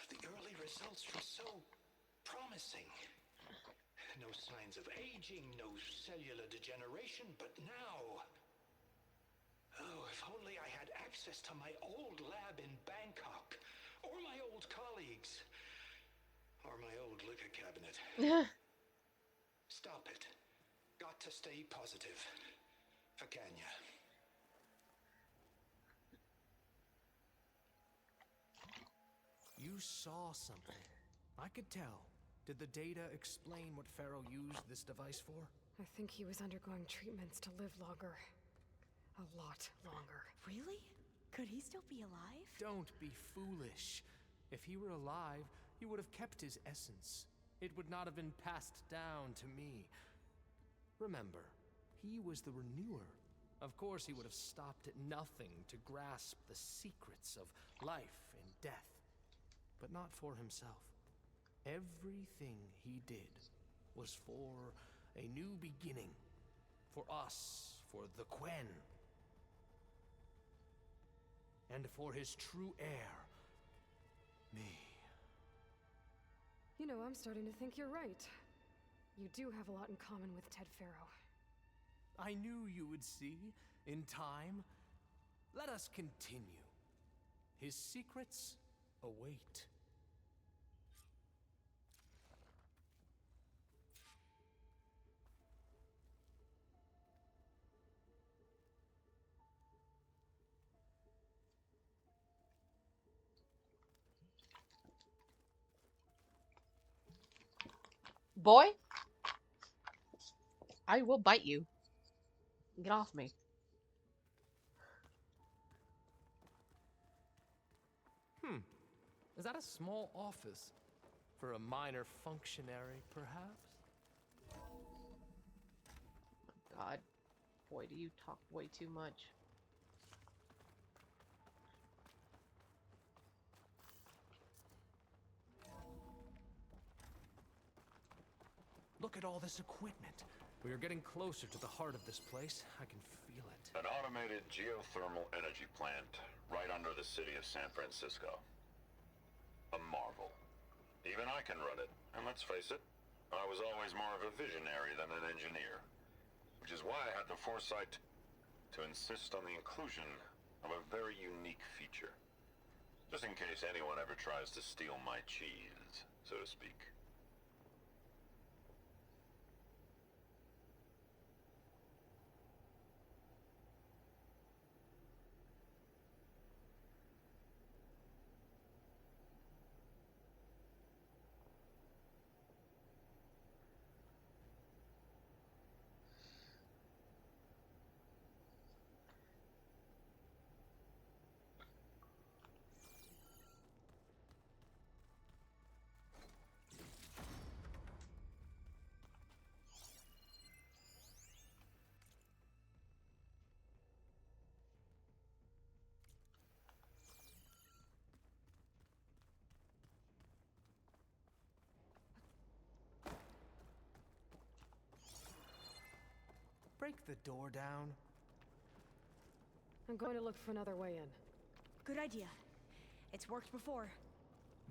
The early results were so promising. No signs of aging, no cellular degeneration, but now... Oh, if only I had access to my old lab in Bangkok, or my old colleagues, or my old liquor cabinet. Stop it. Got to stay positive. For Kenya. You saw something. I could tell. Did the data explain what Faro used this device for? I think he was undergoing treatments to live longer. A lot longer. Really? Could he still be alive? Don't be foolish. If he were alive, he would have kept his essence. It would not have been passed down to me. Remember, he was the renewer. Of course, he would have stopped at nothing to grasp the secrets of life and death. But not for himself. Everything he did was for a new beginning. For us, for the Quen. And for his true heir, me. You know, I'm starting to think you're right. You do have a lot in common with Ted Faro. I knew you would see, in time. Let us continue. His secrets await. Boy, I will bite you. Get off me. Is that a small office? For a minor functionary, perhaps? God, boy, do you talk way too much. Look at all this equipment. We are getting closer to the heart of this place. I can feel it. An automated geothermal energy plant right under the city of San Francisco. A marvel. Even I can run it, and let's face it, I was always more of a visionary than an engineer. Which is why I had the foresight to insist on the inclusion of a very unique feature. Just in case anyone ever tries to steal my cheese, so to speak. Break the door down. I'm going to look for another way in. Good idea. It's worked before.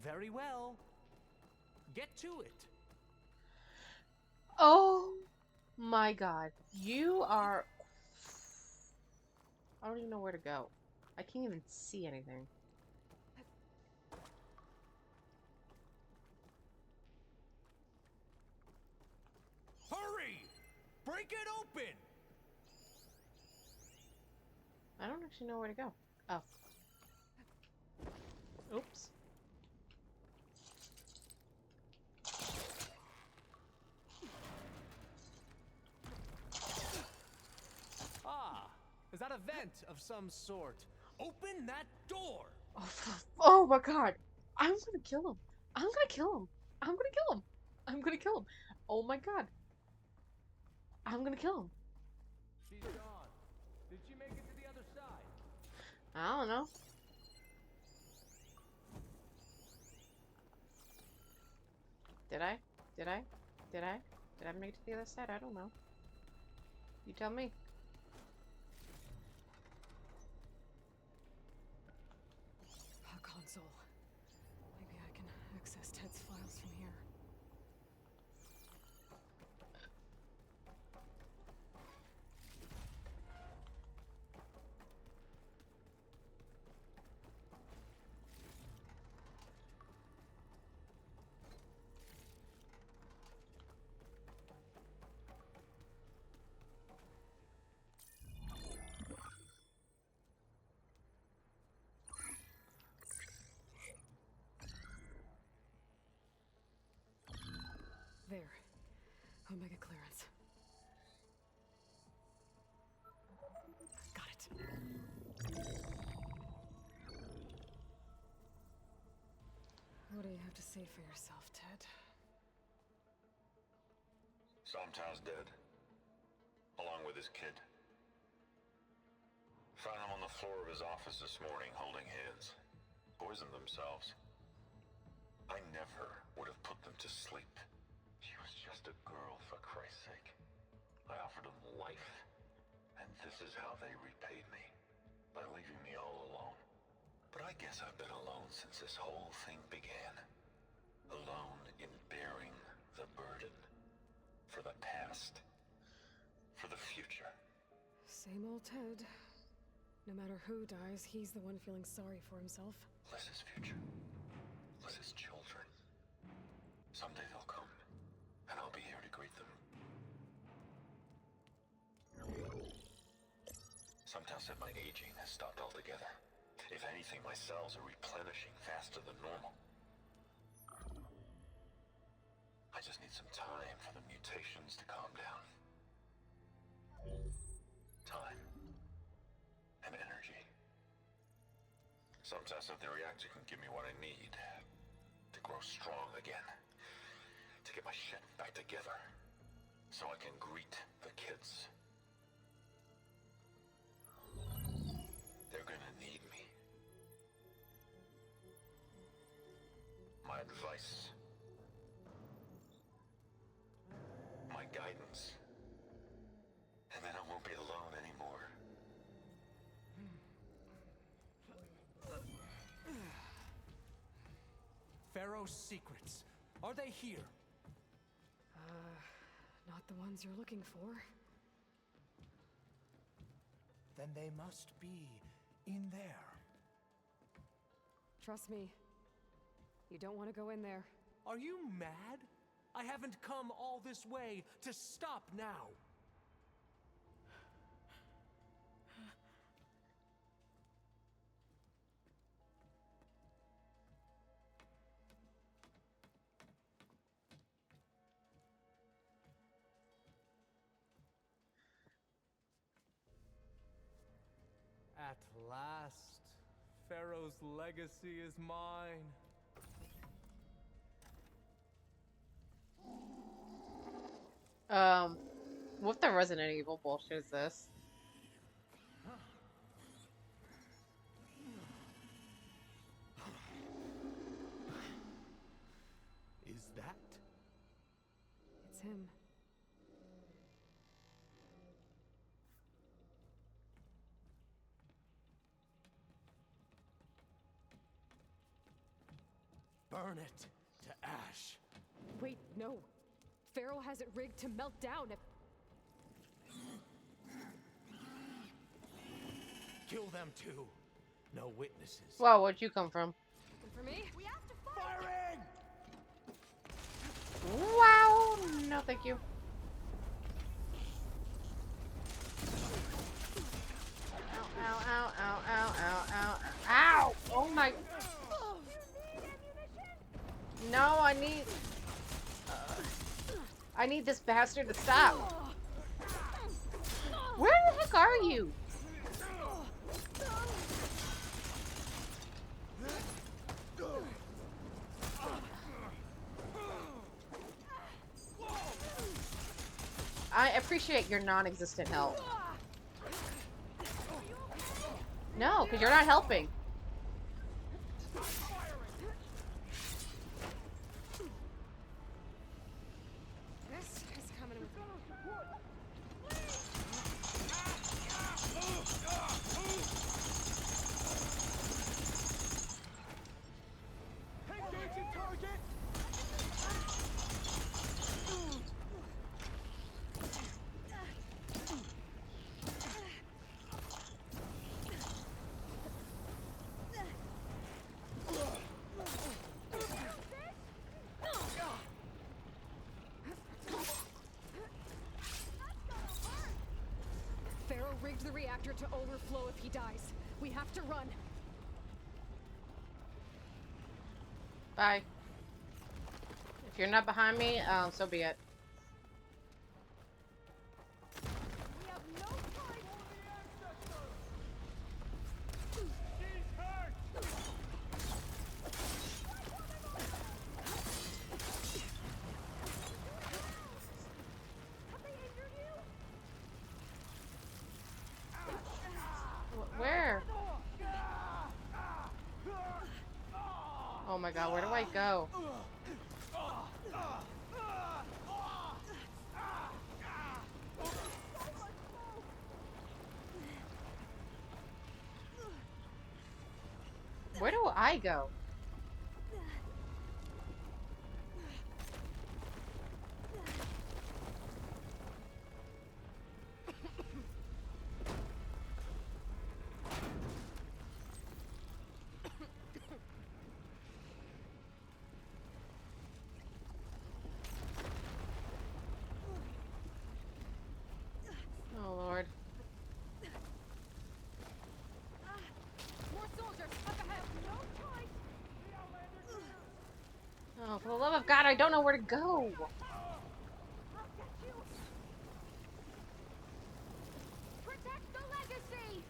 Very well. Get to it. Oh my God. You are... I don't even know where to go. I can't even see anything. Hurry! Break it open! I don't actually know where to go. Oh. Oops. Ah, is that a vent of some sort? Open that door! Oh, oh my God. I'm gonna kill him. I'm gonna kill him. I'm gonna kill him. I'm gonna kill him. Oh my God. I'm gonna kill him. She's gone. Did she make it to the other side? I don't know. Did I? Did I? Did I? Did I make it to the other side? I don't know. You tell me. A console. Maybe I can access Ted's files from here. There. Omega clearance. Got it. What do you have to say for yourself, Ted? Somtown's dead. Along with his kid. Found him on the floor of his office this morning, holding hands. Poisoned themselves. I never would have put them to sleep. She was just a girl, for Christ's sake. I offered them life. And this is how they repaid me. By leaving me all alone. But I guess I've been alone since this whole thing began. Alone in bearing the burden. For the past. For the future. Same old Ted. No matter who dies, he's the one feeling sorry for himself. Liz's future. Liz's children. Someday they'll come. And I'll be here to greet them. Sometimes said my aging has stopped altogether. If anything, my cells are replenishing faster than normal. I just need some time for the mutations to calm down. Time. And energy. Some test of the reactor can give me what I need to grow strong again, to get my shit back together, so I can greet the kids. They're gonna need me. My advice. My guidance. And then I won't be alone anymore. Faro's secrets. Are they here? Not the ones you're looking for. Then they must be in there. Trust me. You don't want to go in there. Are you mad? I haven't come all this way to stop now. At last, Faro's legacy is mine. What the Resident Evil bullshit is this? Is that? It's him. Burn it to ash. Wait, no. Faro has it rigged to melt down if... Kill them too. No witnesses. Wow, where'd you come from? And for me? We have to Firing! Wow! No, thank you. Ow, ow, ow, ow, ow, ow, ow, ow! Oh my... No, I need this bastard to stop. Where the heck are you? I appreciate your non-existent help. No, because you're not helping. Rigged the reactor to overflow if he dies. We have to run. Bye. If you're not behind me, so be it. We have no time for the ancestors! She's hurt! Have they injured you? Where? Oh my god, where do I go? Where do I go? Oh Lord. More soldiers up ahead. No choice. Oh, for the love of God, I don't know where to go. Protect the legacy!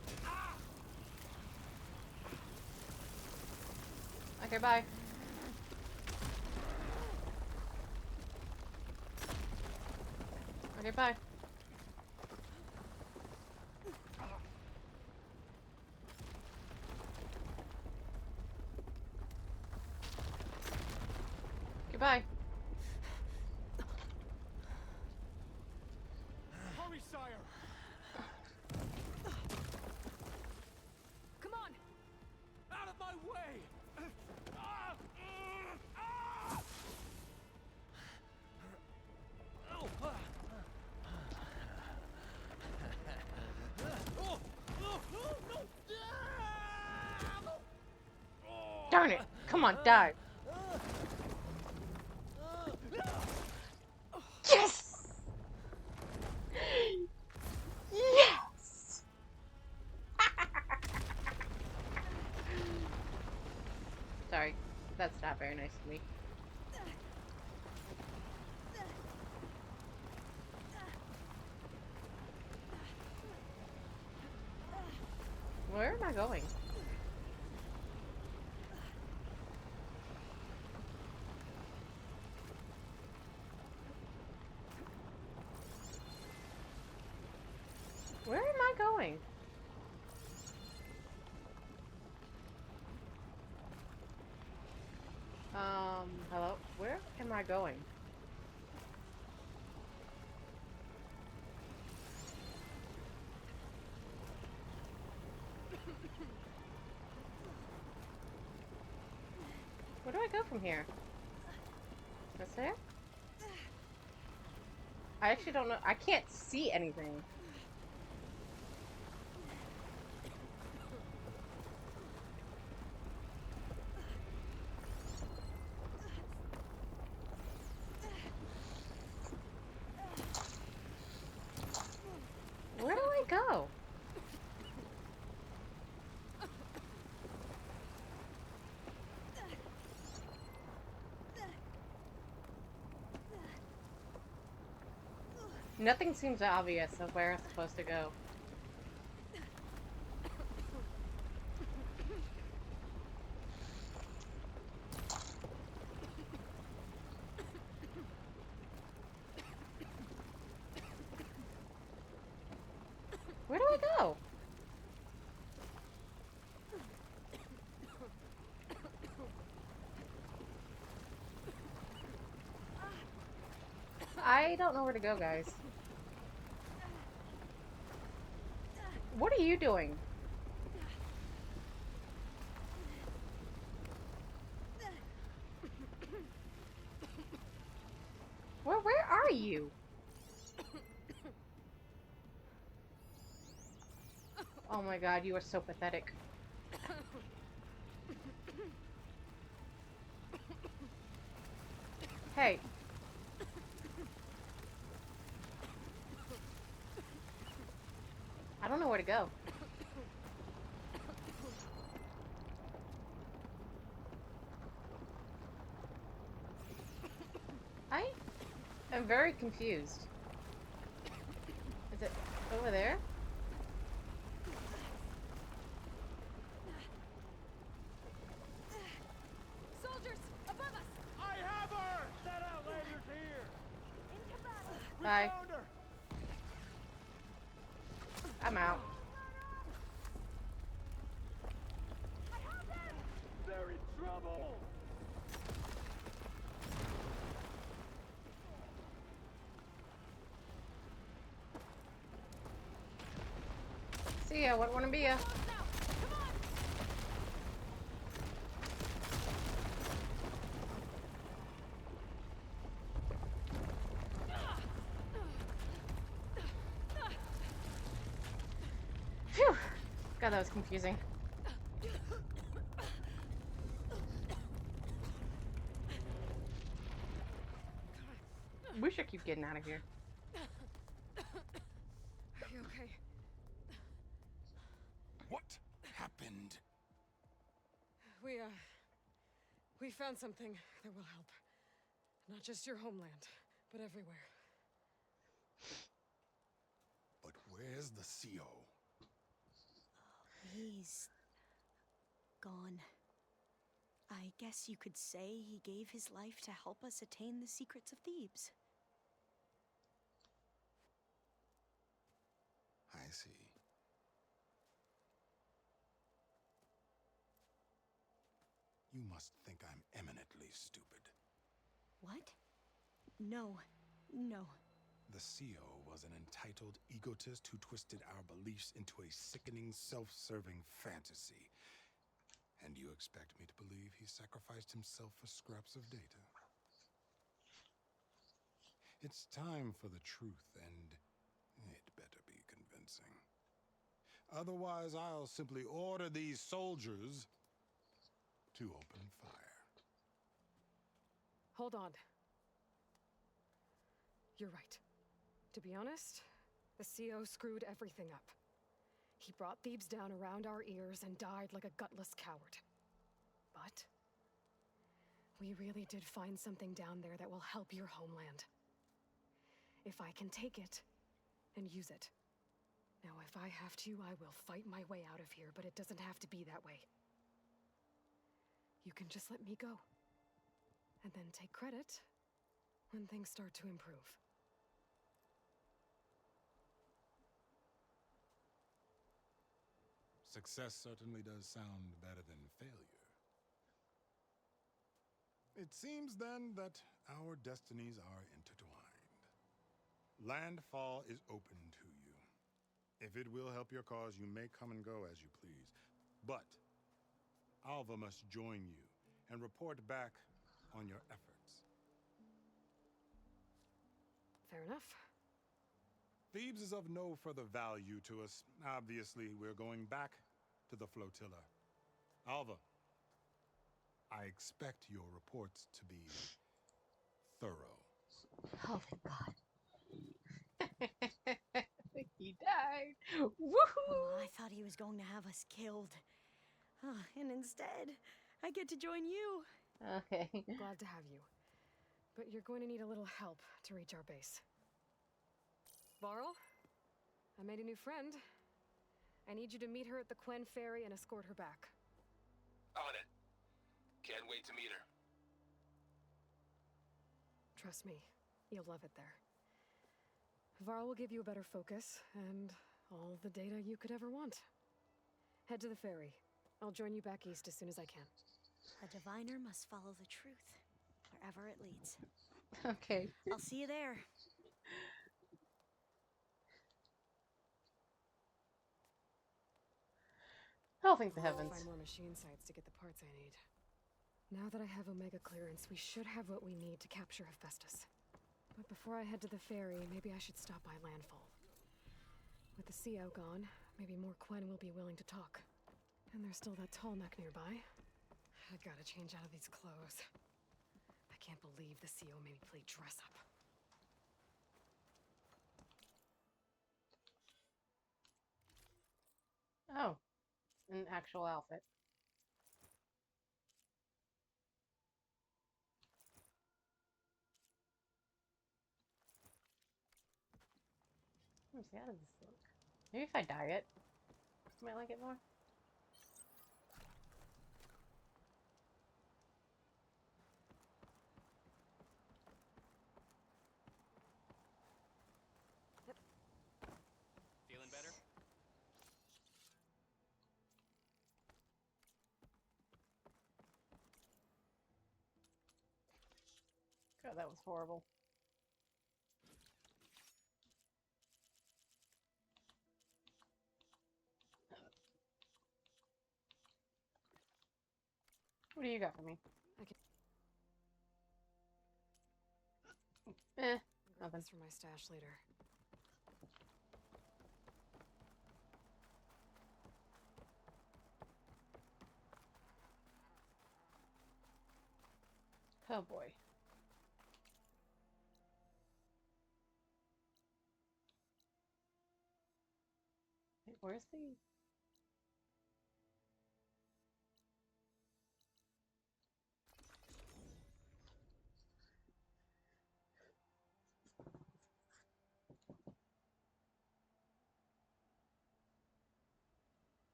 Okay, bye. Okay, bye. Goodbye. Hurry, sire! Come on! Out of my way! Darn it! Come on, die! Yes! Yes! Sorry, that's not very nice of me. Where am I going? Where am I going? Hello? Where am I going? Where do I go from here? This there? I actually don't know. I can't see anything. Where do I go? Nothing seems obvious of where I'm supposed to go. Where do I go? I don't know where to go, guys. What are you doing? Where are you? Oh my god, you are so pathetic. Hey. I don't know where to go. I am very confused. Is it over there? Soldiers, above us! I have her! That outlander's here! We Bye. found her! I'm out. They're in trouble! See ya, wouldn't wanna be ya. Phew! God, that was confusing. We should keep getting out of here. Are you okay? What happened? We found something that will help. Not just your homeland, but everywhere. But where's the CO? He's gone. I I guess you could say he gave his life to help us attain the secrets of Thebes. I see. You must think I'm eminently stupid. What? No. No. The CEO was an entitled egotist who twisted our beliefs into a sickening, self-serving fantasy. And you expect me to believe he sacrificed himself for scraps of data? It's time for the truth, and it better be convincing. Otherwise, I'll simply order these soldiers to open fire. Hold on. You're right. To be honest, the CO screwed everything up. He brought Thebes down around our ears and died like a gutless coward. But we really did find something down there that will help your homeland. If I can take it and use it. Now, if I have to, I will fight my way out of here, but it doesn't have to be that way. You can just let me go. And then take credit when things start to improve. Success certainly does sound better than failure. It seems then that our destinies are intertwined. Landfall is open to you. If it will help your cause, you may come and go as you please. But Alva must join you and report back on your efforts. Fair enough. Thebes is of no further value to us. Obviously, we're going back to the flotilla. Alva, I expect your reports to be thorough. Oh, thank God. He died. Woohoo! Oh, I thought he was going to have us killed. And instead, I get to join you. Okay. Glad to have you. But you're going to need a little help to reach our base. Varl, I made a new friend. I need you to meet her at the Quen Ferry and escort her back. On it. Can't wait to meet her. Trust me, you'll love it there. Varl will give you a better focus and all the data you could ever want. Head to the ferry. I'll join you back east as soon as I can. A diviner must follow the truth, wherever it leads. Okay. I'll see you there. Oh, thank the heavens. Find more machine sites to get the parts I need. Now that I have Omega clearance, we should have what we need to capture Hephaestus. But before I head to the ferry, maybe I should stop by Landfall. With the CO gone, maybe more Quen will be willing to talk. And there's still that tall neck nearby. I gotta change out of these clothes. I can't believe the CO made me play dress up. Oh, an actual outfit. Let's see, how does this look? Maybe if I dye it, I might like it more. Feeling better? God, that was horrible. What do you got for me? Grab Nothing. this for my stash later. Oh boy. Wait, where's the...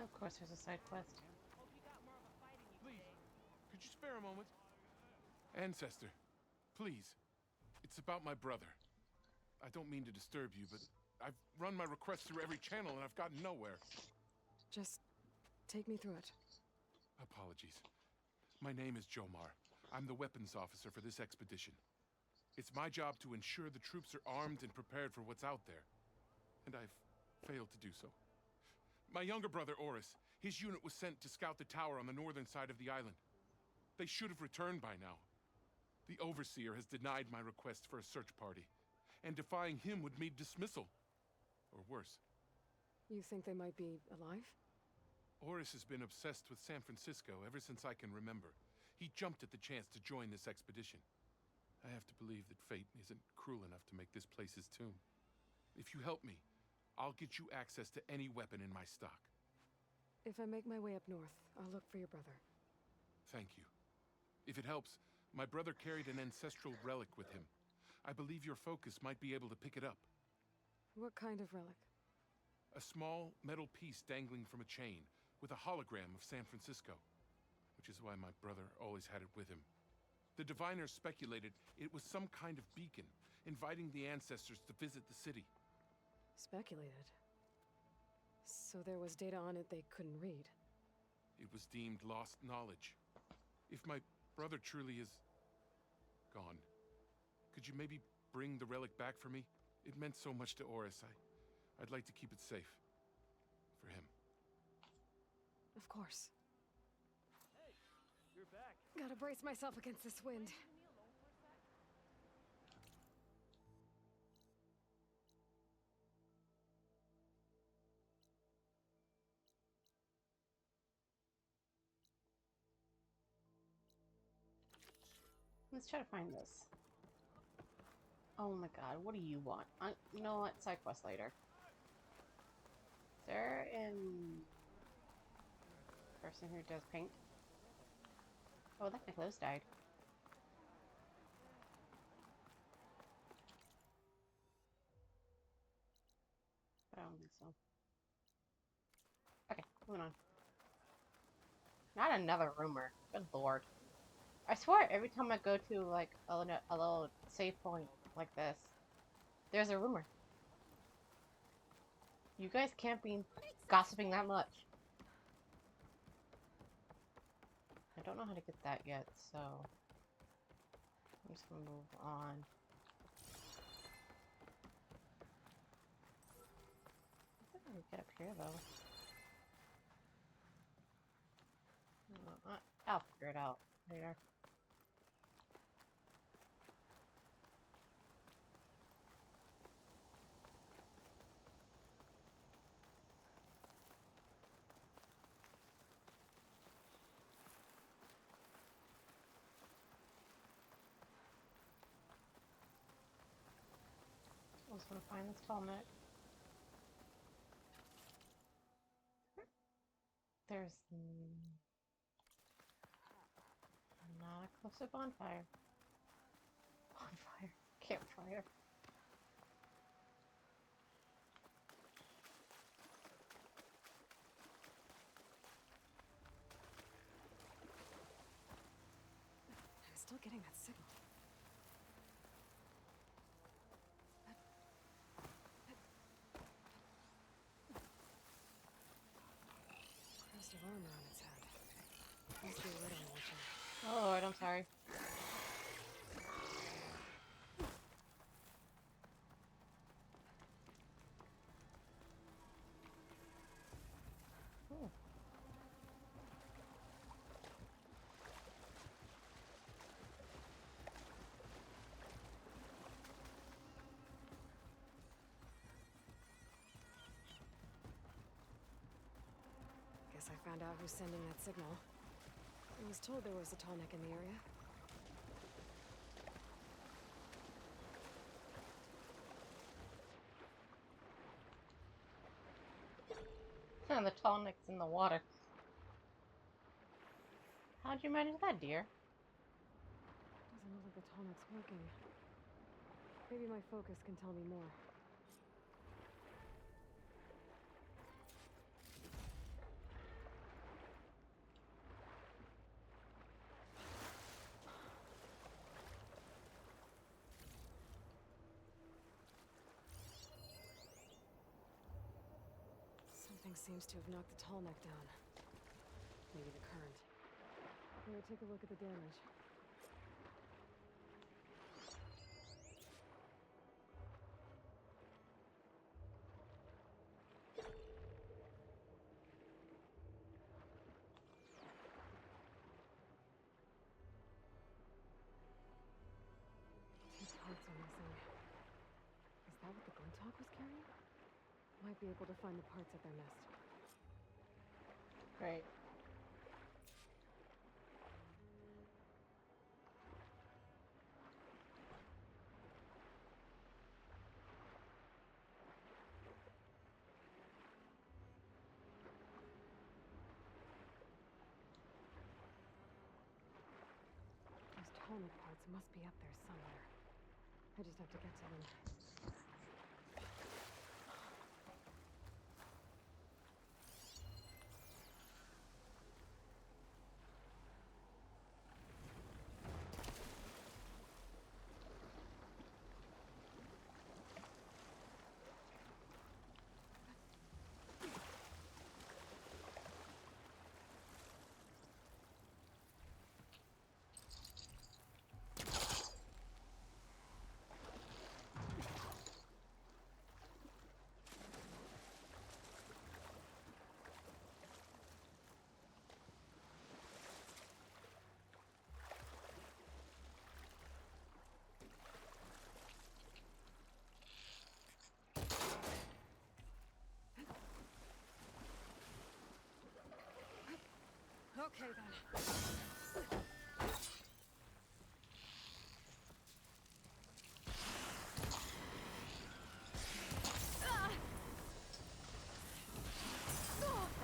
Of course, there's a side quest. Please, could you spare a moment? Ancestor, please. It's about my brother. I don't mean to disturb you, but I've run my request through every channel and I've gotten nowhere. Just take me through it. Apologies. My name is Jomar. I'm the weapons officer for this expedition. It's my job to ensure the troops are armed and prepared for what's out there. And I've failed to do so. My younger brother, Oris, his unit was sent to scout the tower on the northern side of the island. They should have returned by now. The Overseer has denied my request for a search party, and defying him would mean dismissal. Or worse. You think they might be alive? Oris has been obsessed with San Francisco ever since I can remember. He jumped at the chance to join this expedition. I have to believe that fate isn't cruel enough to make this place his tomb. If you help me, I'll get you access to any weapon in my stock. If I make my way up north, I'll look for your brother. Thank you. If it helps, my brother carried an ancestral relic with him. I believe your focus might be able to pick it up. What kind of relic? A small metal piece dangling from a chain, with a hologram of San Francisco. Which is why my brother always had it with him. The diviners speculated it was some kind of beacon, inviting the ancestors to visit the city. Speculated? So there was data on it they couldn't read? It was deemed lost knowledge. If my brother truly is gone, could you maybe bring the relic back for me? It meant so much to Oris. I'd like to keep it safe. For him. Of course. Hey, you're back. Gotta brace myself against this wind. Let's try to find this. Oh my god, what do you want? You know what? Side quest later. They're in... person who does paint. Oh, look, my clothes died. But I don't think so. Okay, moving on. Not another rumor. Good lord. I swear, every time I go to, like, a little save point like this, there's a rumor. You guys can't be gossiping that much. I don't know how to get that yet, so... I'm just gonna move on. I think I can get up here, though. I'll figure it out later. I just want to find this tall neck. There's not a close to bonfire. Bonfire. Campfire. I'm still getting that signal. Crossed of armor on its head. Must be a riddle watching. Oh lord, I'm sorry. Ooh. Guess I found out who's sending that signal. I was told there was a tall neck in the area. And the tall neck's in the water. How'd you manage that, dear? Doesn't look like the tall neck's working. Maybe my focus can tell me more. Something seems to have knocked the tall neck down. Maybe the current. Here, take a look at the damage. Two parts are missing. Is that what the Glinthawk was carrying? Might be able to find the parts at their nest. Right. Those tonic parts must be up there somewhere. I just have to get to them. Okay then.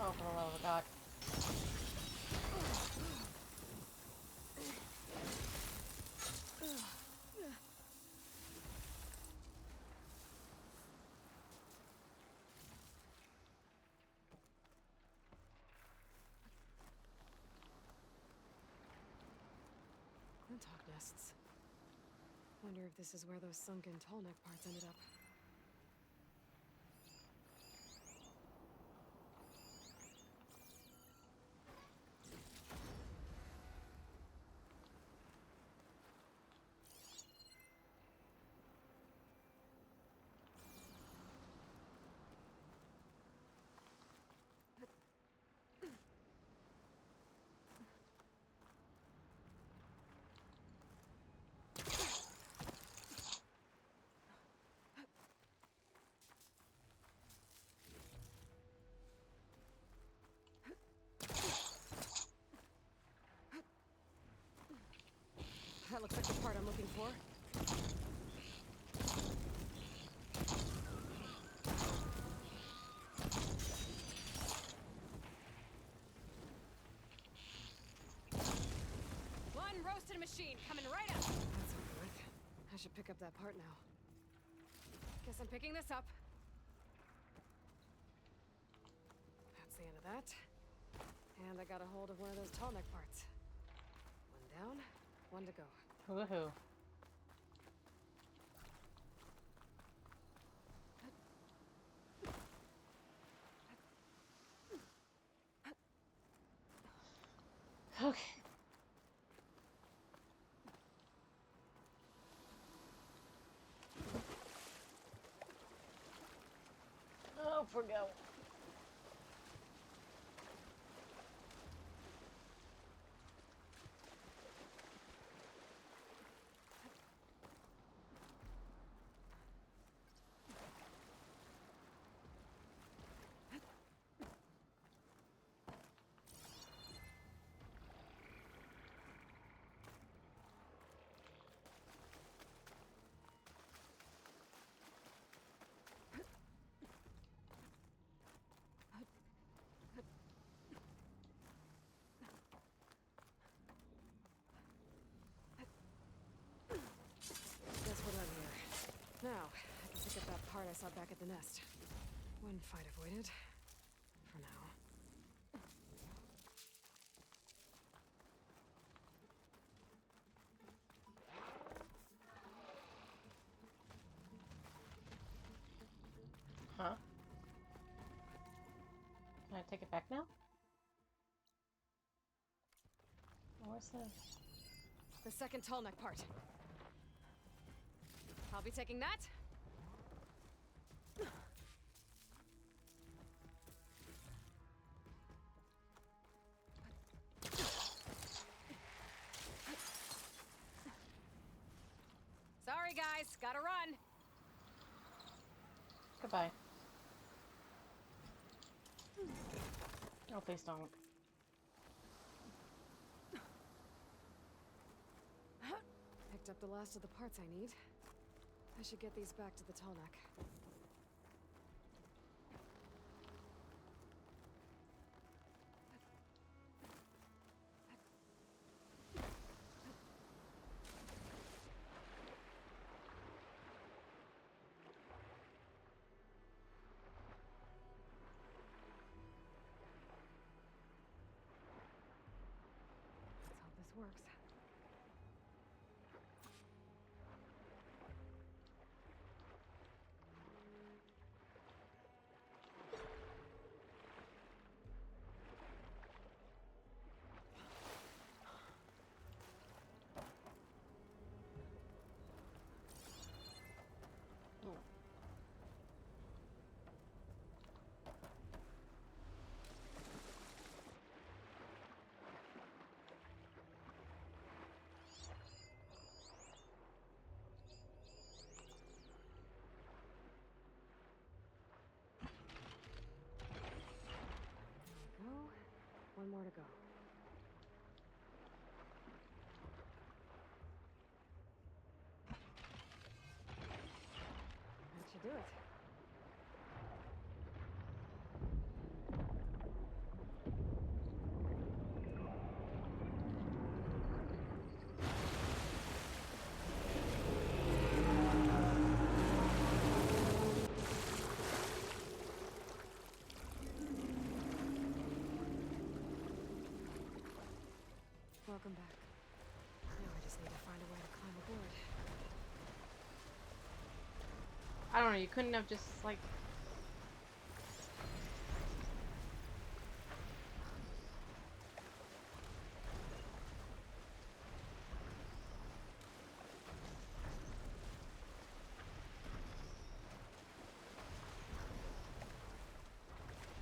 Oh, for the love of God. Glinthawk nests. Wonder if this is where those sunken tall neck parts ended up. That looks like the part I'm looking for. One roasted machine coming right up. That's over with. I should pick up that part now. Guess I'm picking this up. That's the end of that. And I got a hold of one of those tall neck parts. One down, one to go. Woohoo. Okay. Oh, for go. Now, I can pick up that part I saw back at the nest. One fight avoided. For now. Huh? Can I take it back now? Where's The second tall neck part. I'll be taking that. Sorry, guys. Gotta run. Goodbye. Oh, please don't. Picked up the last of the parts I need. I should get these back to the tall neck. Let's hope this works. One more to go. That should do it. Welcome back. Now I just need to find a way to climb aboard. I don't know, you couldn't have just, like...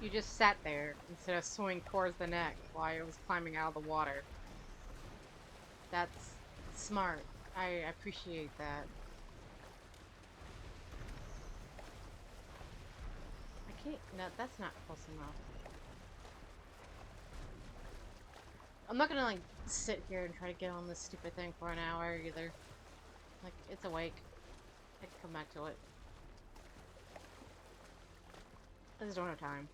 You just sat there instead of swimming towards the neck while it was climbing out of the water. That's smart. I appreciate that. I can't... No, that's not close enough. I'm not gonna, like, sit here and try to get on this stupid thing for an hour either. Like, it's awake. I can come back to it. I just don't have time.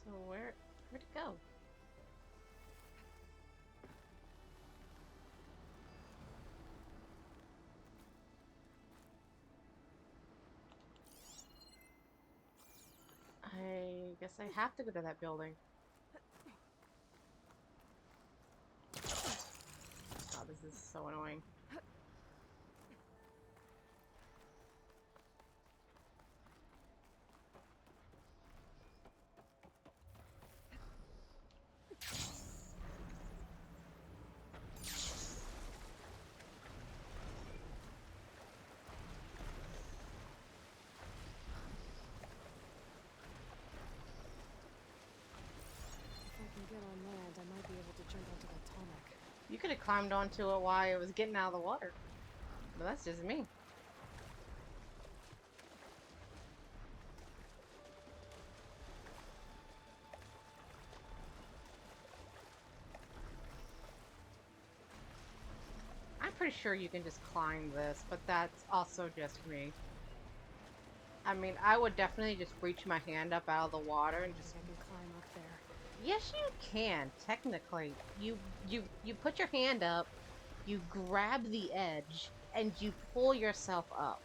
So where'd it go? I guess I have to go to that building. God, this is so annoying. Get on land, I might be able to jump onto that tall neck. You could have climbed onto it while it was getting out of the water. But that's just me. I'm pretty sure you can just climb this, but that's also just me. I mean, I would definitely just reach my hand up out of the water and just... I can climb up there. Yes, you can, technically. You put your hand up, You grab the edge and you pull yourself up.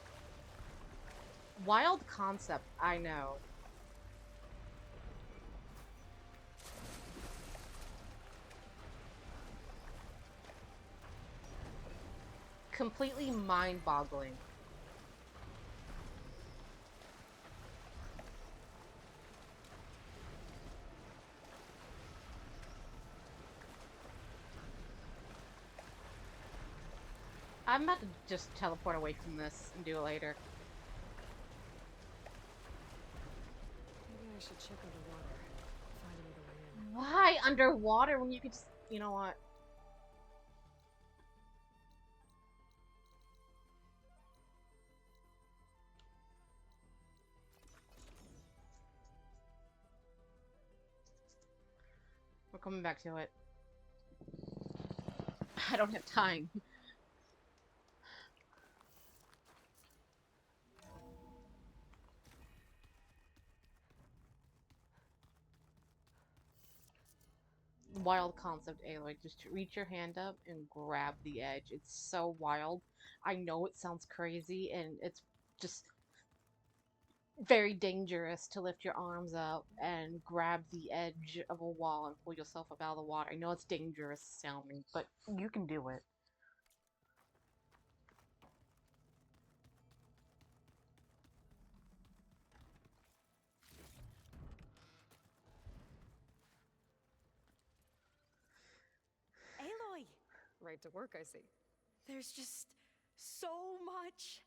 Wild concept, I know. Completely mind-boggling. I'm about to just teleport away from this and do it later. Maybe I should check underwater. Find another way in. Why underwater when you could just... You know what? We're coming back to it. I don't have time. Wild concept, Aloy. Just to reach your hand up and grab the edge. It's so wild. I know it sounds crazy, and it's just very dangerous to lift your arms up and grab the edge of a wall and pull yourself up out of the water. I know it's dangerous sounding, but you can do it. Aloy! Right to work, I see. There's just so much.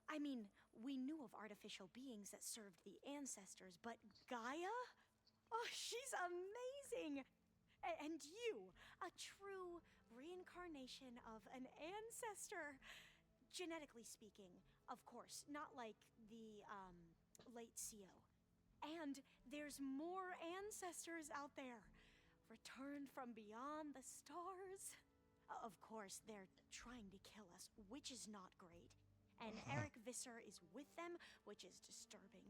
I mean, we knew of artificial beings that served the ancestors, but Gaia? Oh, she's amazing! And you, a true reincarnation of an ancestor. Genetically speaking, of course, not like the, late CO. And there's more ancestors out there, returned from beyond the stars. Of course, they're trying to kill us, which is not great. And Eric Visser is with them, which is disturbing.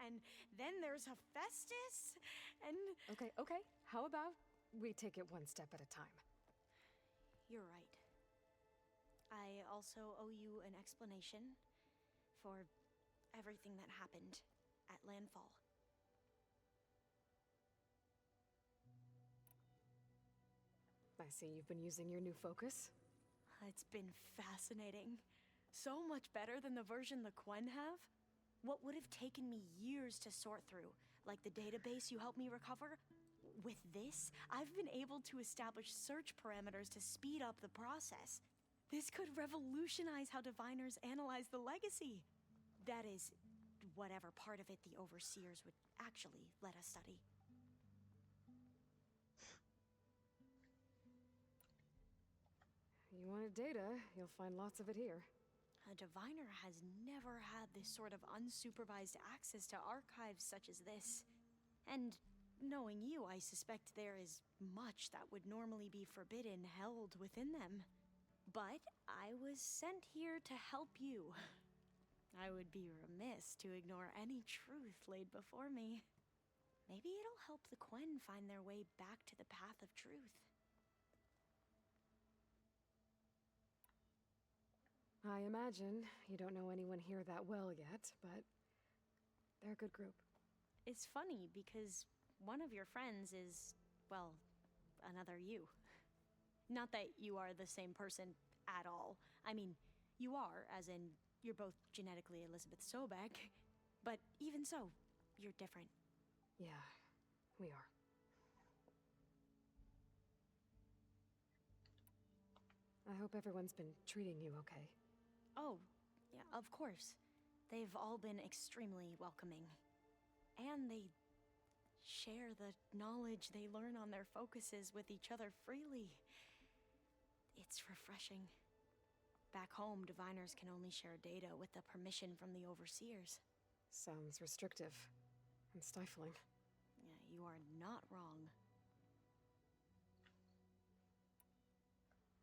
And then there's Hephaestus, and... Okay. How about we take it one step at a time? You're right. I also owe you an explanation for everything that happened at Landfall. I see you've been using your new focus. It's been fascinating. So much better than the version the Quen have. What would have taken me years to sort through, like the database you helped me recover, with this, I've been able to establish search parameters to speed up the process. This could revolutionize how diviners analyze the legacy. That is, whatever part of it the overseers would actually let us study. You wanted data, you'll find lots of it here. A diviner has never had this sort of unsupervised access to archives such as this. And knowing you, I suspect there is much that would normally be forbidden held within them. But I was sent here to help you. I would be remiss to ignore any truth laid before me. Maybe it'll help the Quen find their way back to the path of truth. I imagine you don't know anyone here that well yet, but they're a good group. It's funny because one of your friends is, well, another you. Not that you are the same person at all. I mean, you are, as in, you're both genetically Elizabeth Sobek, but even so, you're different. Yeah, we are. I hope everyone's been treating you okay. Oh, yeah, of course. They've all been extremely welcoming. And they share the knowledge they learn on their focuses with each other freely. It's refreshing. Back home, diviners can only share data with the permission from the overseers. Sounds restrictive and stifling. Yeah, you are not wrong.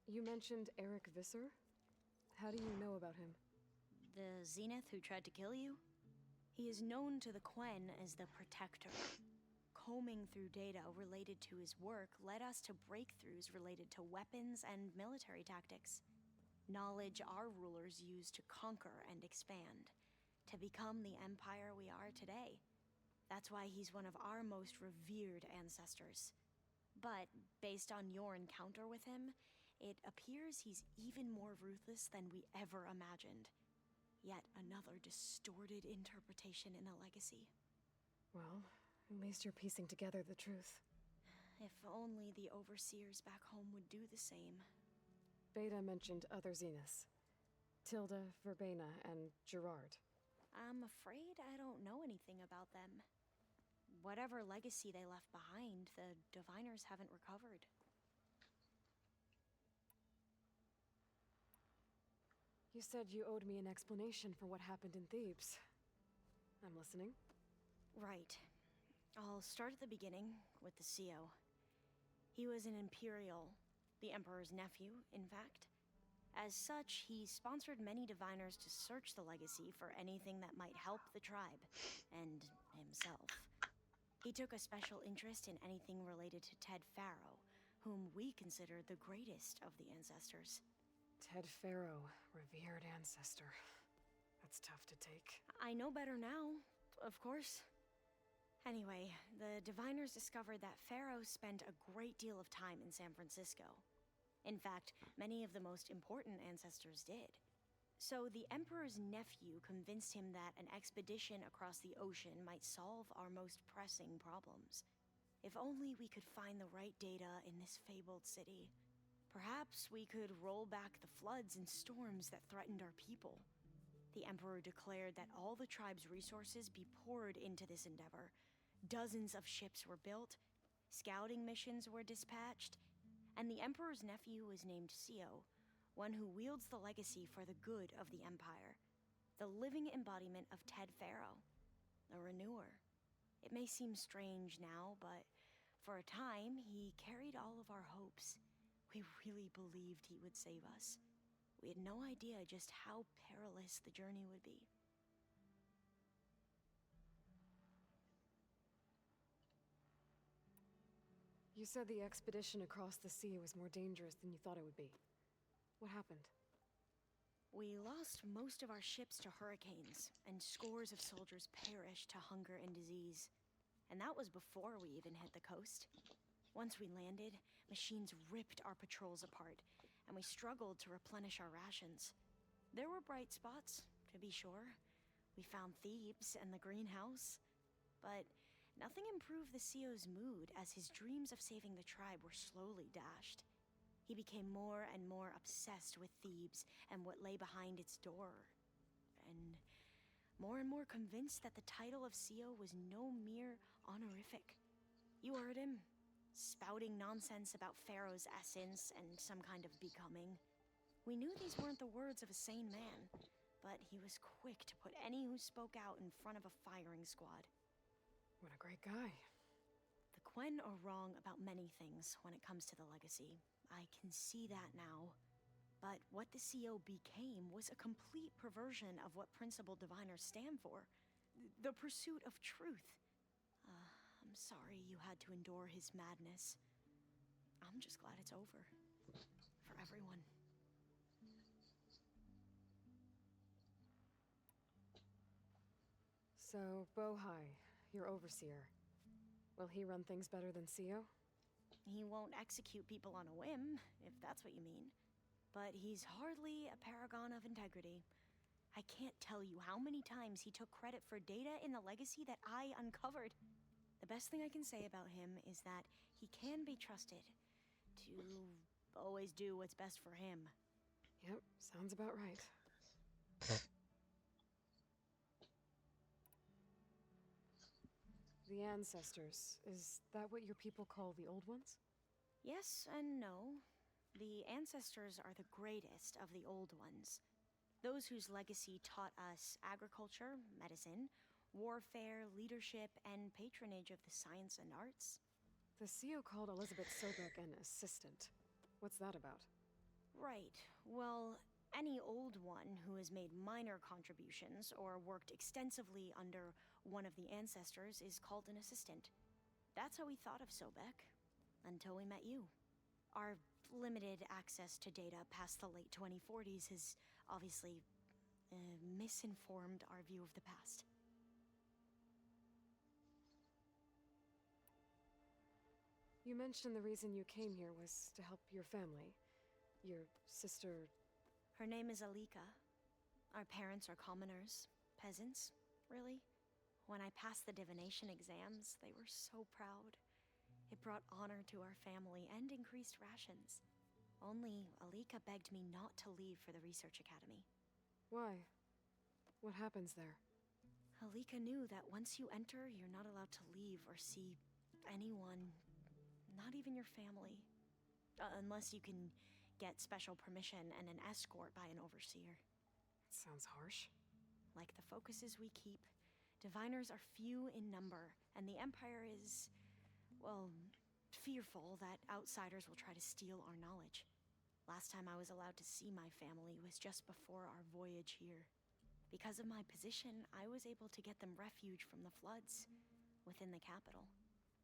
You mentioned Eric Visser? How do you know about him? The Zenith who tried to kill you? He is known to the Quen as the Protector. combing through data related to his work led us to breakthroughs related to weapons and military tactics. Knowledge our rulers used to conquer and expand, to become the empire we are today. That's why he's one of our most revered ancestors. But based on your encounter with him, it appears he's even more ruthless than we ever imagined. Yet another distorted interpretation in the legacy. Well, at least you're piecing together the truth. If only the overseers back home would do the same. Beta mentioned other Zeniths. Tilda, Verbena, and Gerard. I'm afraid I don't know anything about them. Whatever legacy they left behind, the diviners haven't recovered. You said you owed me an explanation for what happened in Thebes. I'm listening. Right. I'll start at the beginning, with the CO. He was an Imperial, the Emperor's nephew, in fact. As such, he sponsored many diviners to search the legacy for anything that might help the tribe, and himself. He took a special interest in anything related to Ted Faro, whom we consider the greatest of the ancestors. Ted Faro, revered ancestor. That's tough to take. I know better now, of course. Anyway, the diviners discovered that Faro spent a great deal of time in San Francisco. In fact, many of the most important ancestors did. So the Emperor's nephew convinced him that an expedition across the ocean might solve our most pressing problems. If only we could find the right data in this fabled city. Perhaps we could roll back the floods and storms that threatened our people. The Emperor declared that all the tribe's resources be poured into this endeavor. Dozens of ships were built, scouting missions were dispatched, and the Emperor's nephew was named Sio, one who wields the legacy for the good of the Empire. The living embodiment of Ted Faro, a renewer. It may seem strange now, but for a time, he carried all of our hopes. We really believed he would save us. We had no idea just how perilous the journey would be. You said the expedition across the sea was more dangerous than you thought it would be. What happened? We lost most of our ships to hurricanes, and scores of soldiers perished to hunger and disease. And that was before we even hit the coast. Once we landed, machines ripped our patrols apart, and we struggled to replenish our rations. There were bright spots, to be sure. We found Thebes and the greenhouse. But nothing improved the CO's mood as his dreams of saving the tribe were slowly dashed. He became more and more obsessed with Thebes and what lay behind its door. And more convinced that the title of CO was no mere honorific. You heard him. Spouting nonsense about Pharaoh's essence and some kind of becoming. We knew these weren't the words of a sane man, but he was quick to put any who spoke out in front of a firing squad. What a great guy. The Quen are wrong about many things when it comes to the legacy. I can see that now. But what the CO became was a complete perversion of what principal diviners stand for. The pursuit of truth. I'm sorry you had to endure his madness. I'm just glad it's over. For everyone. So, Bohai, your overseer. Will he run things better than CO? He won't execute people on a whim, if that's what you mean. But he's hardly a paragon of integrity. I can't tell you how many times he took credit for data in the legacy that I uncovered. The best thing I can say about him is that he can be trusted to always do what's best for him. Yep, sounds about right. The ancestors, is that what your people call the old ones? Yes and no. The ancestors are the greatest of the old ones. Those whose legacy taught us agriculture, medicine, warfare, leadership, and patronage of the science and arts. The CO called Elizabeth Sobek an assistant. What's that about? Right. Well, any old one who has made minor contributions or worked extensively under one of the ancestors is called an assistant. That's how we thought of Sobek, until we met you. Our limited access to data past the late 2040s has obviously misinformed our view of the past. You mentioned the reason you came here was to help your family. Your sister... Her name is Alika. Our parents are commoners. Peasants, really. When I passed the divination exams, they were so proud. It brought honor to our family and increased rations. Only Alika begged me not to leave for the research academy. Why? What happens there? Alika knew that once you enter, you're not allowed to leave or see anyone, not even your family. Unless you can get special permission and an escort by an overseer. That sounds harsh. Like the focuses we keep, diviners are few in number, and the Empire is, well, fearful that outsiders will try to steal our knowledge. Last time I was allowed to see my family was just before our voyage here. Because of my position, I was able to get them refuge from the floods within the capital.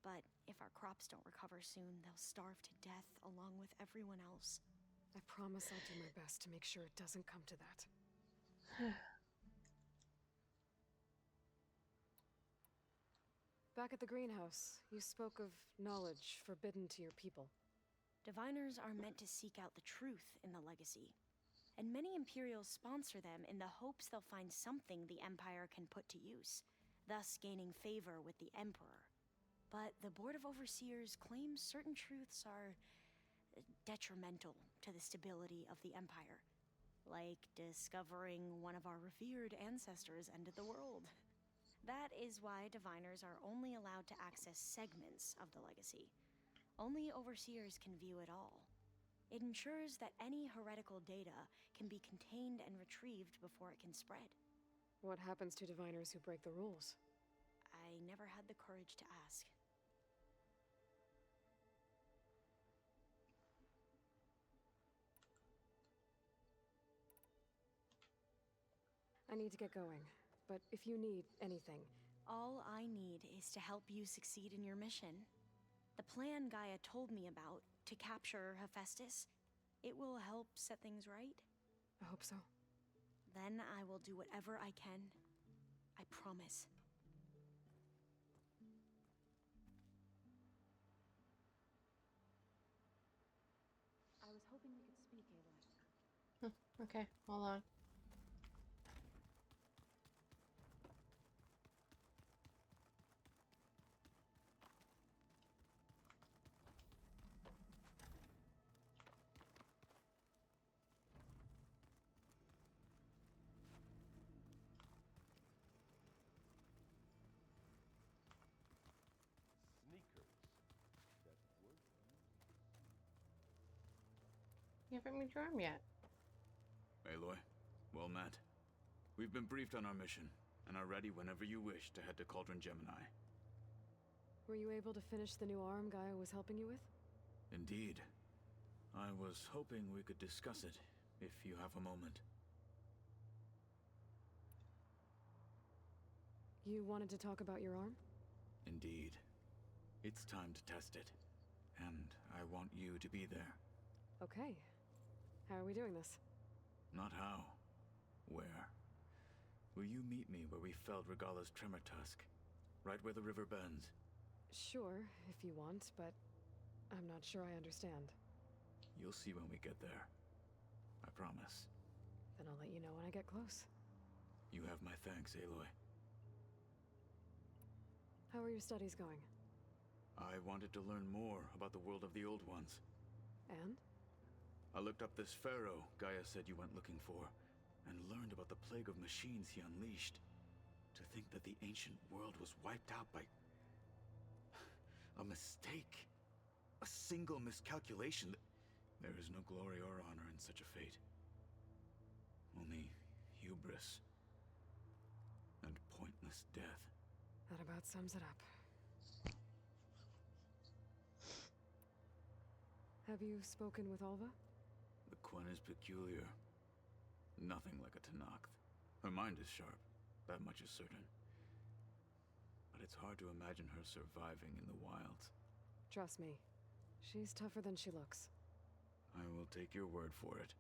But if our crops don't recover soon, they'll starve to death along with everyone else. I promise I'll do my best to make sure it doesn't come to that. Back at the greenhouse, you spoke of knowledge forbidden to your people. Diviners are meant to seek out the truth in the legacy. And many Imperials sponsor them in the hopes they'll find something the Empire can put to use, thus gaining favor with the Emperor. But the Board of Overseers claims certain truths are detrimental to the stability of the Empire. Like discovering one of our revered ancestors ended the world. That is why diviners are only allowed to access segments of the legacy. Only overseers can view it all. It ensures that any heretical data can be contained and retrieved before it can spread. What happens to diviners who break the rules? I never had the courage to ask. I need to get going, but if you need anything... All I need is to help you succeed in your mission. The plan GAIA told me about, to capture Hephaestus, it will help set things right. I hope so. Then I will do whatever I can. I promise. I was hoping we could speak, Aloy. Okay, hold on. You haven't moved your arm yet. Aloy, well met. We've been briefed on our mission, and are ready whenever you wish to head to Cauldron Gemini. Were you able to finish the new arm GAIA was helping you with? Indeed. I was hoping we could discuss it, if you have a moment. You wanted to talk about your arm? Indeed. It's time to test it, and I want you to be there. Okay. How are we doing this? Not how. Where? Will you meet me where we felled Regala's tremor tusk? Right where the river bends? Sure, if you want, but I'm not sure I understand. You'll see when we get there. I promise. Then I'll let you know when I get close. You have my thanks, Aloy. How are your studies going? I wanted to learn more about the world of the Old Ones. And? I looked up this Faro GAIA said you went looking for, and learned about the plague of machines he unleashed. To think that the ancient world was wiped out by... a mistake. A single miscalculation. There is no glory or honor in such a fate. Only hubris. And pointless death. That about sums it up. Have you spoken with Alva? The Quen is peculiar. Nothing like a Tenakth. Her mind is sharp, that much is certain. but it's hard to imagine her surviving in the wilds. Trust me, she's tougher than she looks. I will take your word for it.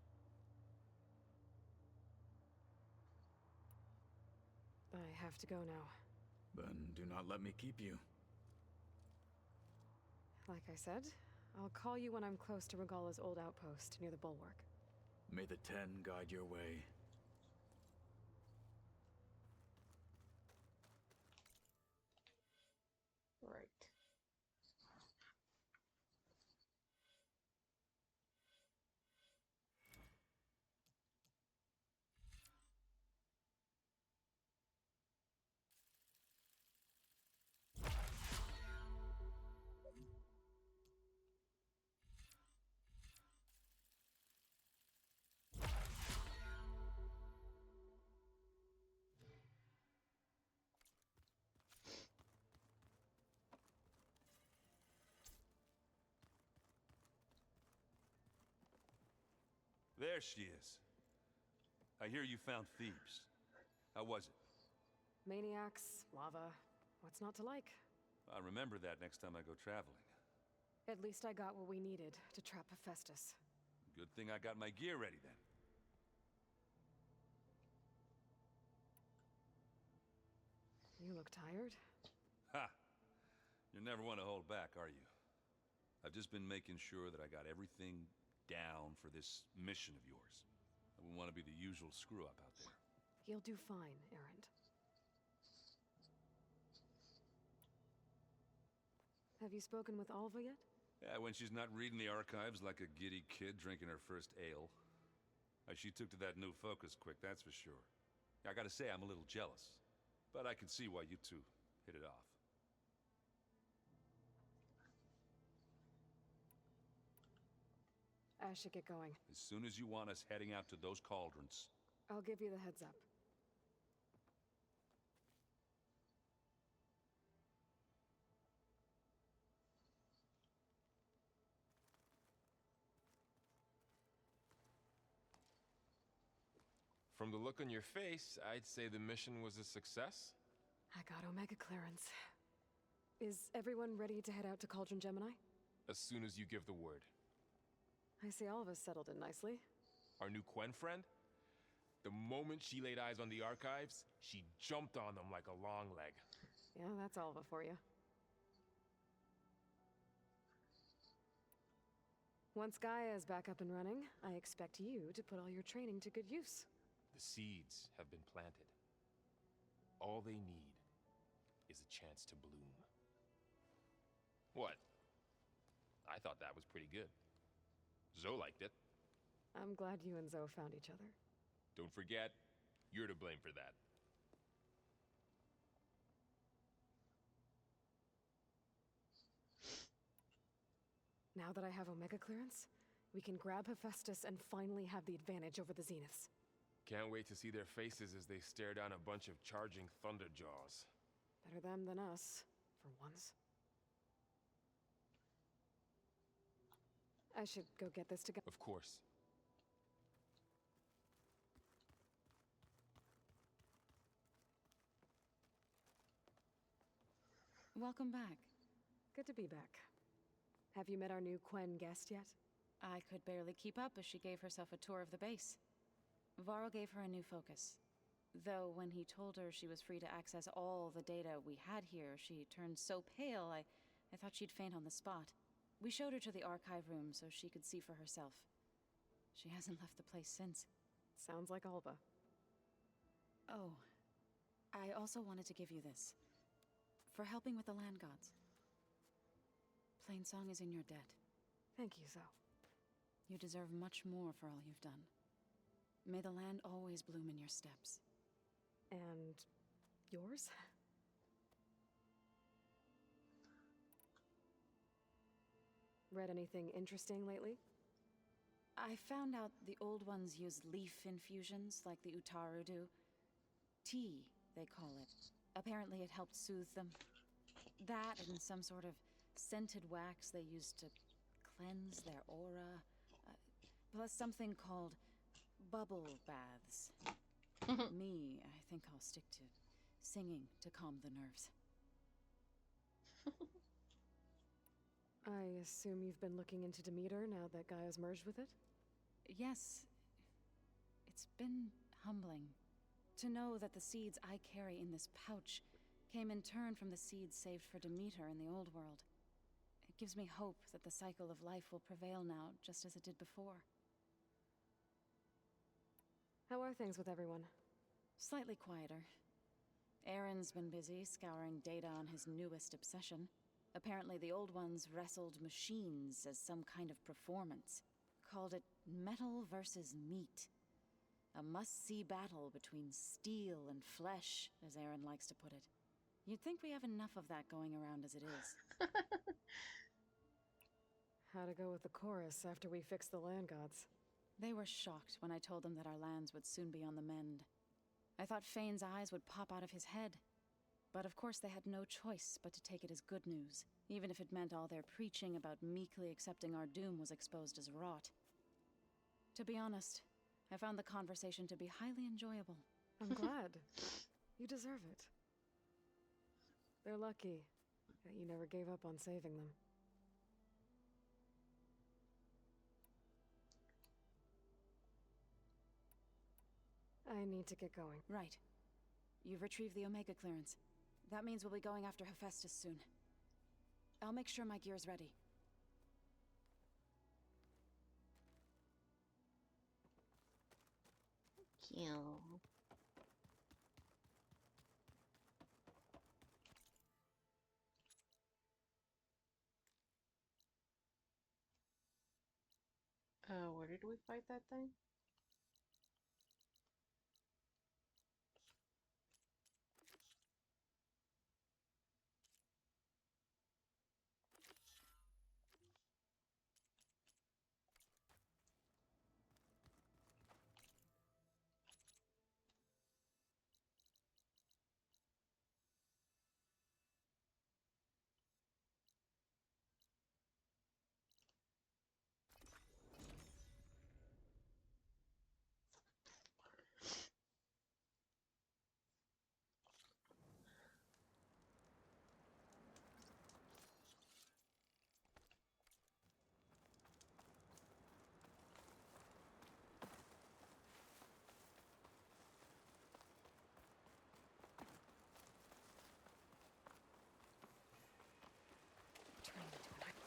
I have to go now. Then do not let me keep you. Like I said, I'll call you when I'm close to Regala's old outpost near the bulwark. May the Ten guide your way. Right. There she is. I hear you found Thebes. How was it? Maniacs, lava, what's not to like? I'll remember that next time I go traveling. At least I got what we needed to trap Hephaestus. Good thing I got my gear ready then. You look tired. Ha! You never want to hold back, are you? I've just been making sure that I got everything down for this mission of yours. I wouldn't want to be the usual screw-up out there. You'll do fine, Errand. Have you spoken with Alva yet? Yeah, when she's not reading the archives like a giddy kid drinking her first ale. She took to that new focus quick, that's for sure. I gotta say, I'm a little jealous. But I can see why you two hit it off. I should get going. As soon as you want us heading out to those cauldrons. I'll give you the heads up. From the look on your face, I'd say the mission was a success. I got Omega clearance. Is everyone ready to head out to Cauldron Gemini? As soon as you give the word. I see all of us settled in nicely. Our new Quen friend? The moment she laid eyes on the archives, she jumped on them like a long leg. Yeah, that's Alva for you. Once Gaia is back up and running, I expect you to put all your training to good use. The seeds have been planted. All they need is a chance to bloom. What? I thought that was pretty good. Zoe liked it. I'm glad you and Zoe found each other. Don't forget, you're to blame for that. Now that I have Omega clearance, we can grab Hephaestus and finally have the advantage over the Zeniths. Can't wait to see their faces as they stare down a bunch of charging Thunderjaws. Better them than us, for once. I should go get this together. Of course. Welcome back. Good to be back. Have you met our new Quen guest yet? I could barely keep up as she gave herself a tour of the base. Varl gave her a new focus. Though when he told her she was free to access all the data we had here, she turned so pale I thought she'd faint on the spot. We showed her to the archive room so she could see for herself. She hasn't left the place since. Sounds like Alva. Oh, I also wanted to give you this. For helping with the land gods. Plainsong is in your debt. Thank you, Zoe. You deserve much more for all you've done. May the land always bloom in your steps. And yours? Read anything interesting lately? I found out the old ones use leaf infusions like the Utaru do. Tea, they call it. Apparently it helped soothe them. That and some sort of scented wax they used to cleanse their aura. Plus something called bubble baths. Me, I think I'll stick to singing to calm the nerves. I assume you've been looking into Demeter now that Gaia's merged with it? Yes. It's been humbling to know that the seeds I carry in this pouch came in turn from the seeds saved for Demeter in the old world. It gives me hope that the cycle of life will prevail now, just as it did before. How are things with everyone? Slightly quieter. Aaron's been busy scouring data on his newest obsession. Apparently the old ones wrestled machines as some kind of performance. Called it metal versus meat. A must-see battle between steel and flesh, as Aaron likes to put it. You'd think we have enough of that going around as it is. How to go with the chorus after we fixed the land gods? They were shocked when I told them that our lands would soon be on the mend. I thought Fane's eyes would pop out of his head. But of course they had no choice but to take it as good news, even if it meant all their preaching about meekly accepting our doom was exposed as rot. To be honest, I found the conversation to be highly enjoyable. I'm glad. You deserve it. They're lucky that you never gave up on saving them. I need to get going. Right. You've retrieved the Omega clearance. That means we'll be going after Hephaestus soon. I'll make sure my gear's ready. Cute. Where did we fight that thing?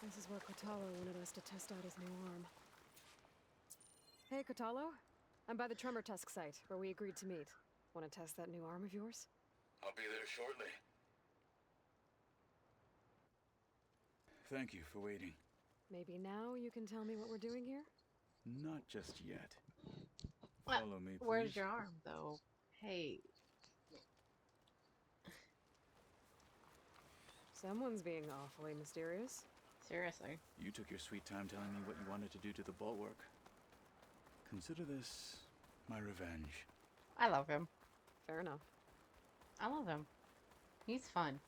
This is where Kotalo wanted us to test out his new arm. Hey, Kotalo. I'm by the Tremor Tusk site, where we agreed to meet. Want to test that new arm of yours? I'll be there shortly. Thank you for waiting. Maybe now you can tell me what we're doing here? Not just yet. What? Follow me, please. Where's your arm, though? Hey. Someone's being awfully mysterious. Seriously. You took your sweet time telling me what you wanted to do to the bulwark. Consider this my revenge. I love him. Fair enough. I love him. He's fun.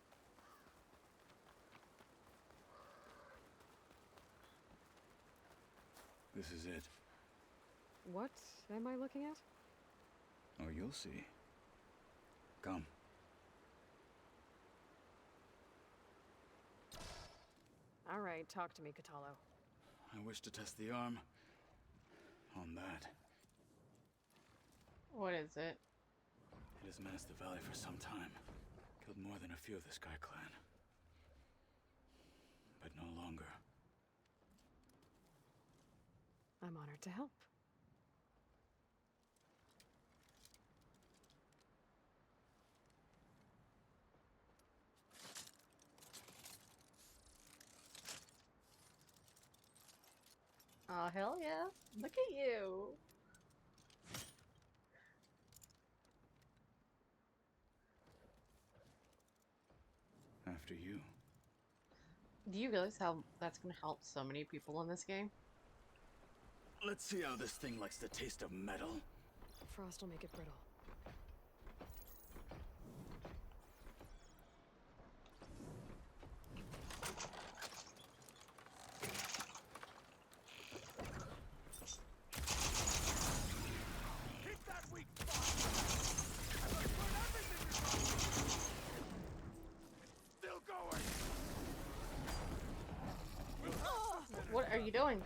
This is it. What am I looking at? Oh, you'll see. Come. All right, talk to me, Kotalo. I wish to test the arm on that. What is it? It has menaced the valley for some time. Killed more than a few of the Sky Clan. But no longer. I'm honored to help. Oh, hell yeah. Look at you. After you. Do you realize how that's going to help so many people in this game? Let's see how this thing likes the taste of metal. Frost will make it brittle. Hit that weak spot! And let's burn everything you're going! Still going! are you doing?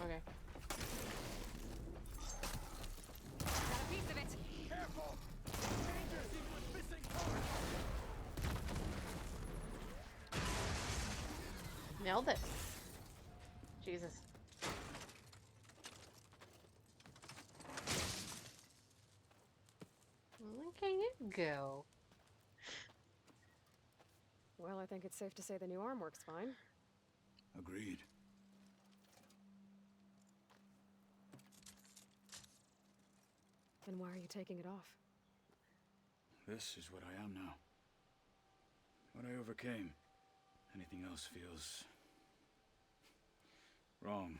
Okay. Got a piece of it. Careful! Danger seems to be missing parts! Nailed it. Jesus. Where can you go? Well, I think it's safe to say the new arm works fine. Agreed. Then why are you taking it off? This is what I am now. What I overcame. Anything else feels wrong.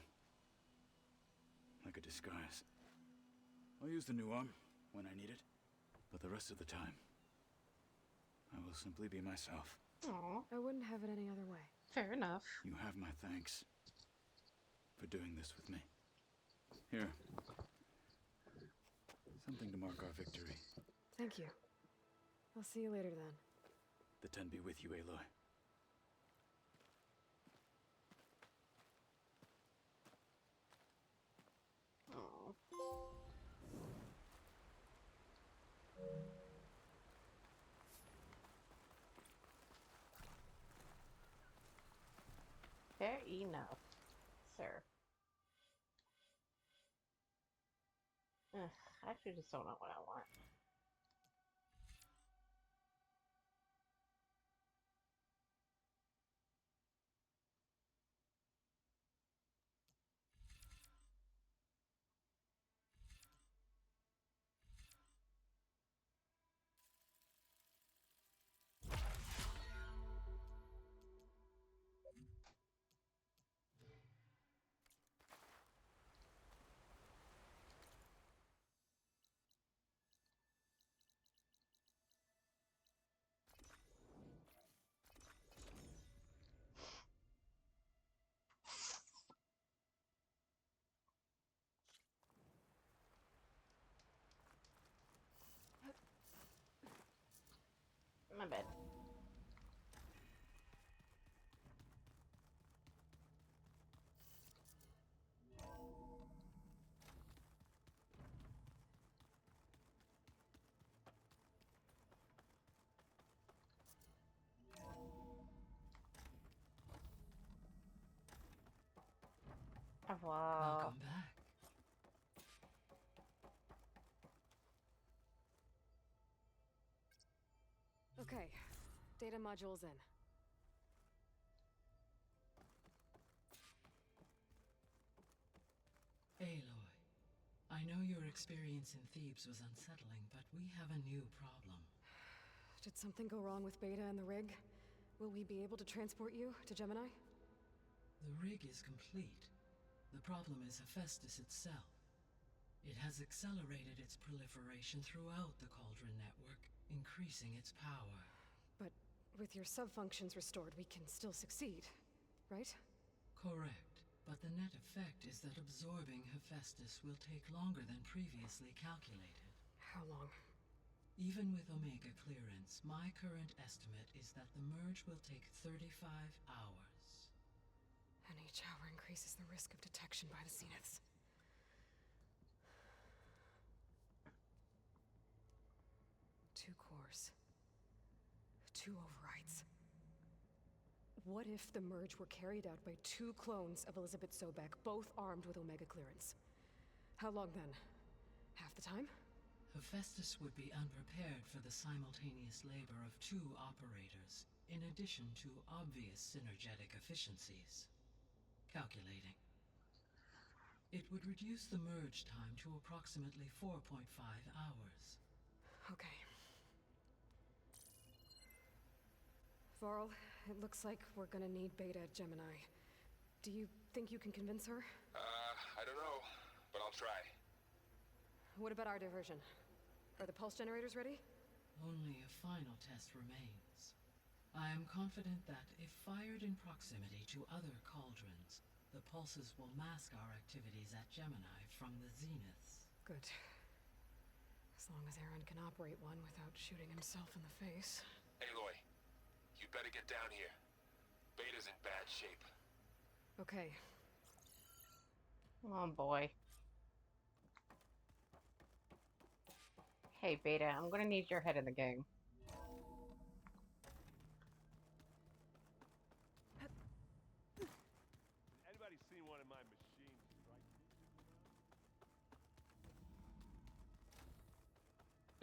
Like a disguise. I'll use the new arm when I need it, but the rest of the time, I will simply be myself. Aw. I wouldn't have it any other way. Fair enough. You have my thanks for doing this with me. Here. Something to mark our victory. Thank you. I'll see you later then. The Ten be with you, Aloy. Aw. Fair enough, sir. Ugh, I actually just don't know what I want. My bad. Oh, wow. Welcome back. Okay, data module's in. Aloy, I know your experience in Thebes was unsettling, but we have a new problem. Did something go wrong with Beta and the rig? Will we be able to transport you to Gemini? The rig is complete. The problem is Hephaestus itself. It has accelerated its proliferation throughout the Cauldron network, increasing its power. But with your sub-functions restored, we can still succeed, right? Correct, but the net effect is that absorbing Hephaestus will take longer than previously calculated. How long? Even with Omega clearance, my current estimate is that the merge will take 35 hours. And each hour increases the risk of detection by the Zeniths. Two cores. Two overrides. What if the merge were carried out by two clones of Elizabeth Sobek, both armed with Omega clearance? How long then? Half the time? Hephaestus would be unprepared for the simultaneous labor of two operators, in addition to obvious synergetic efficiencies. Calculating. It would reduce the merge time to approximately 4.5 hours. Okay. Varl, it looks like we're gonna need Beta at Gemini. Do you think you can convince her? I don't know, but I'll try. What about our diversion? Are the pulse generators ready? Only a final test remains. I am confident that, if fired in proximity to other cauldrons, the pulses will mask our activities at Gemini from the zeniths. Good. As long as Aaron can operate one without shooting himself in the face. Aloy, you better get down here. Beta's in bad shape. Okay. Oh boy. Hey, Beta, I'm gonna need your head in the game. Anybody seen one of my machines strike?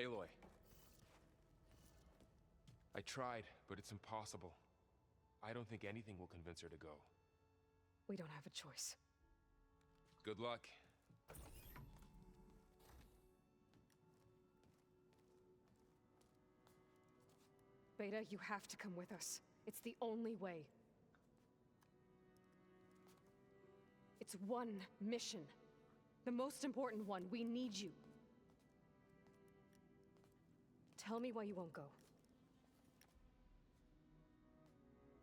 Aloy. I tried, but it's impossible. I don't think anything will convince her to go. We don't have a choice. Good luck. Beta, you have to come with us. It's the only way. It's one mission. The most important one. We need you. Tell me why you won't go.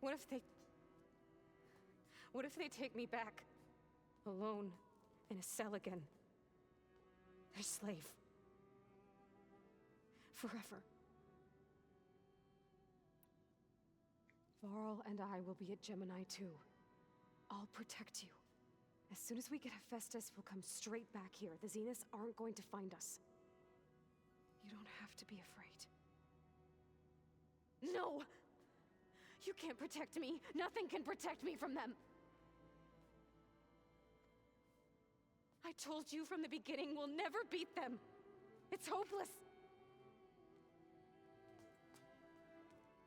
What if they take me back? Alone, in a cell again. Their slave. Forever. Varl and I will be at Gemini too. I'll protect you. As soon as we get Hephaestus, we'll come straight back here. The Zeniths aren't going to find us. You don't have to be afraid. No! You can't protect me. Nothing can protect me from them. I told you from the beginning, we'll never beat them. It's hopeless.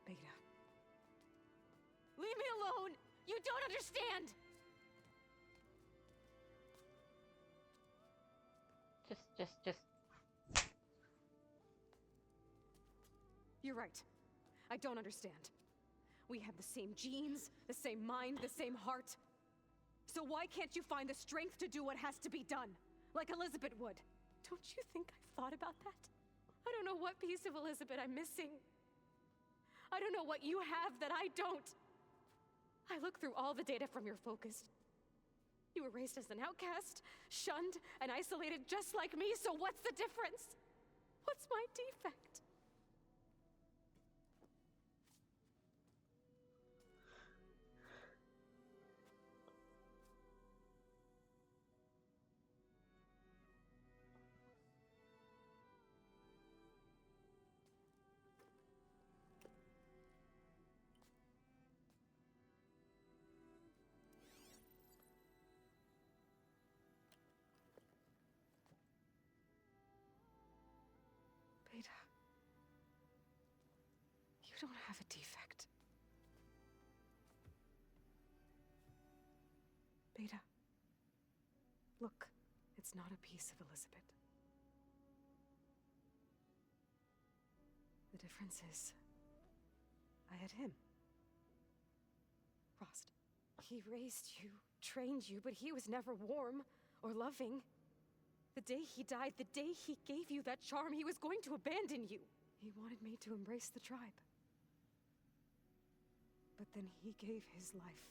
Beta. Leave me alone! You don't understand! Just. You're right. I don't understand. We have the same genes, the same mind, the same heart. So why can't you find the strength to do what has to be done? Like Elizabeth would. Don't you think I've thought about that? I don't know what piece of Elizabeth I'm missing. I don't know what you have that I don't. I look through all the data from your focus. You were raised as an outcast, shunned, and isolated just like me, so what's the difference? What's my defect? Beta, you don't have a defect. Beta, look, it's not a piece of Elizabeth. The difference is, I had him. Frost. He raised you, trained you, but he was never warm or loving. The day he died, the day he gave you that charm, he was going to abandon you. He wanted me to embrace the tribe. But then he gave his life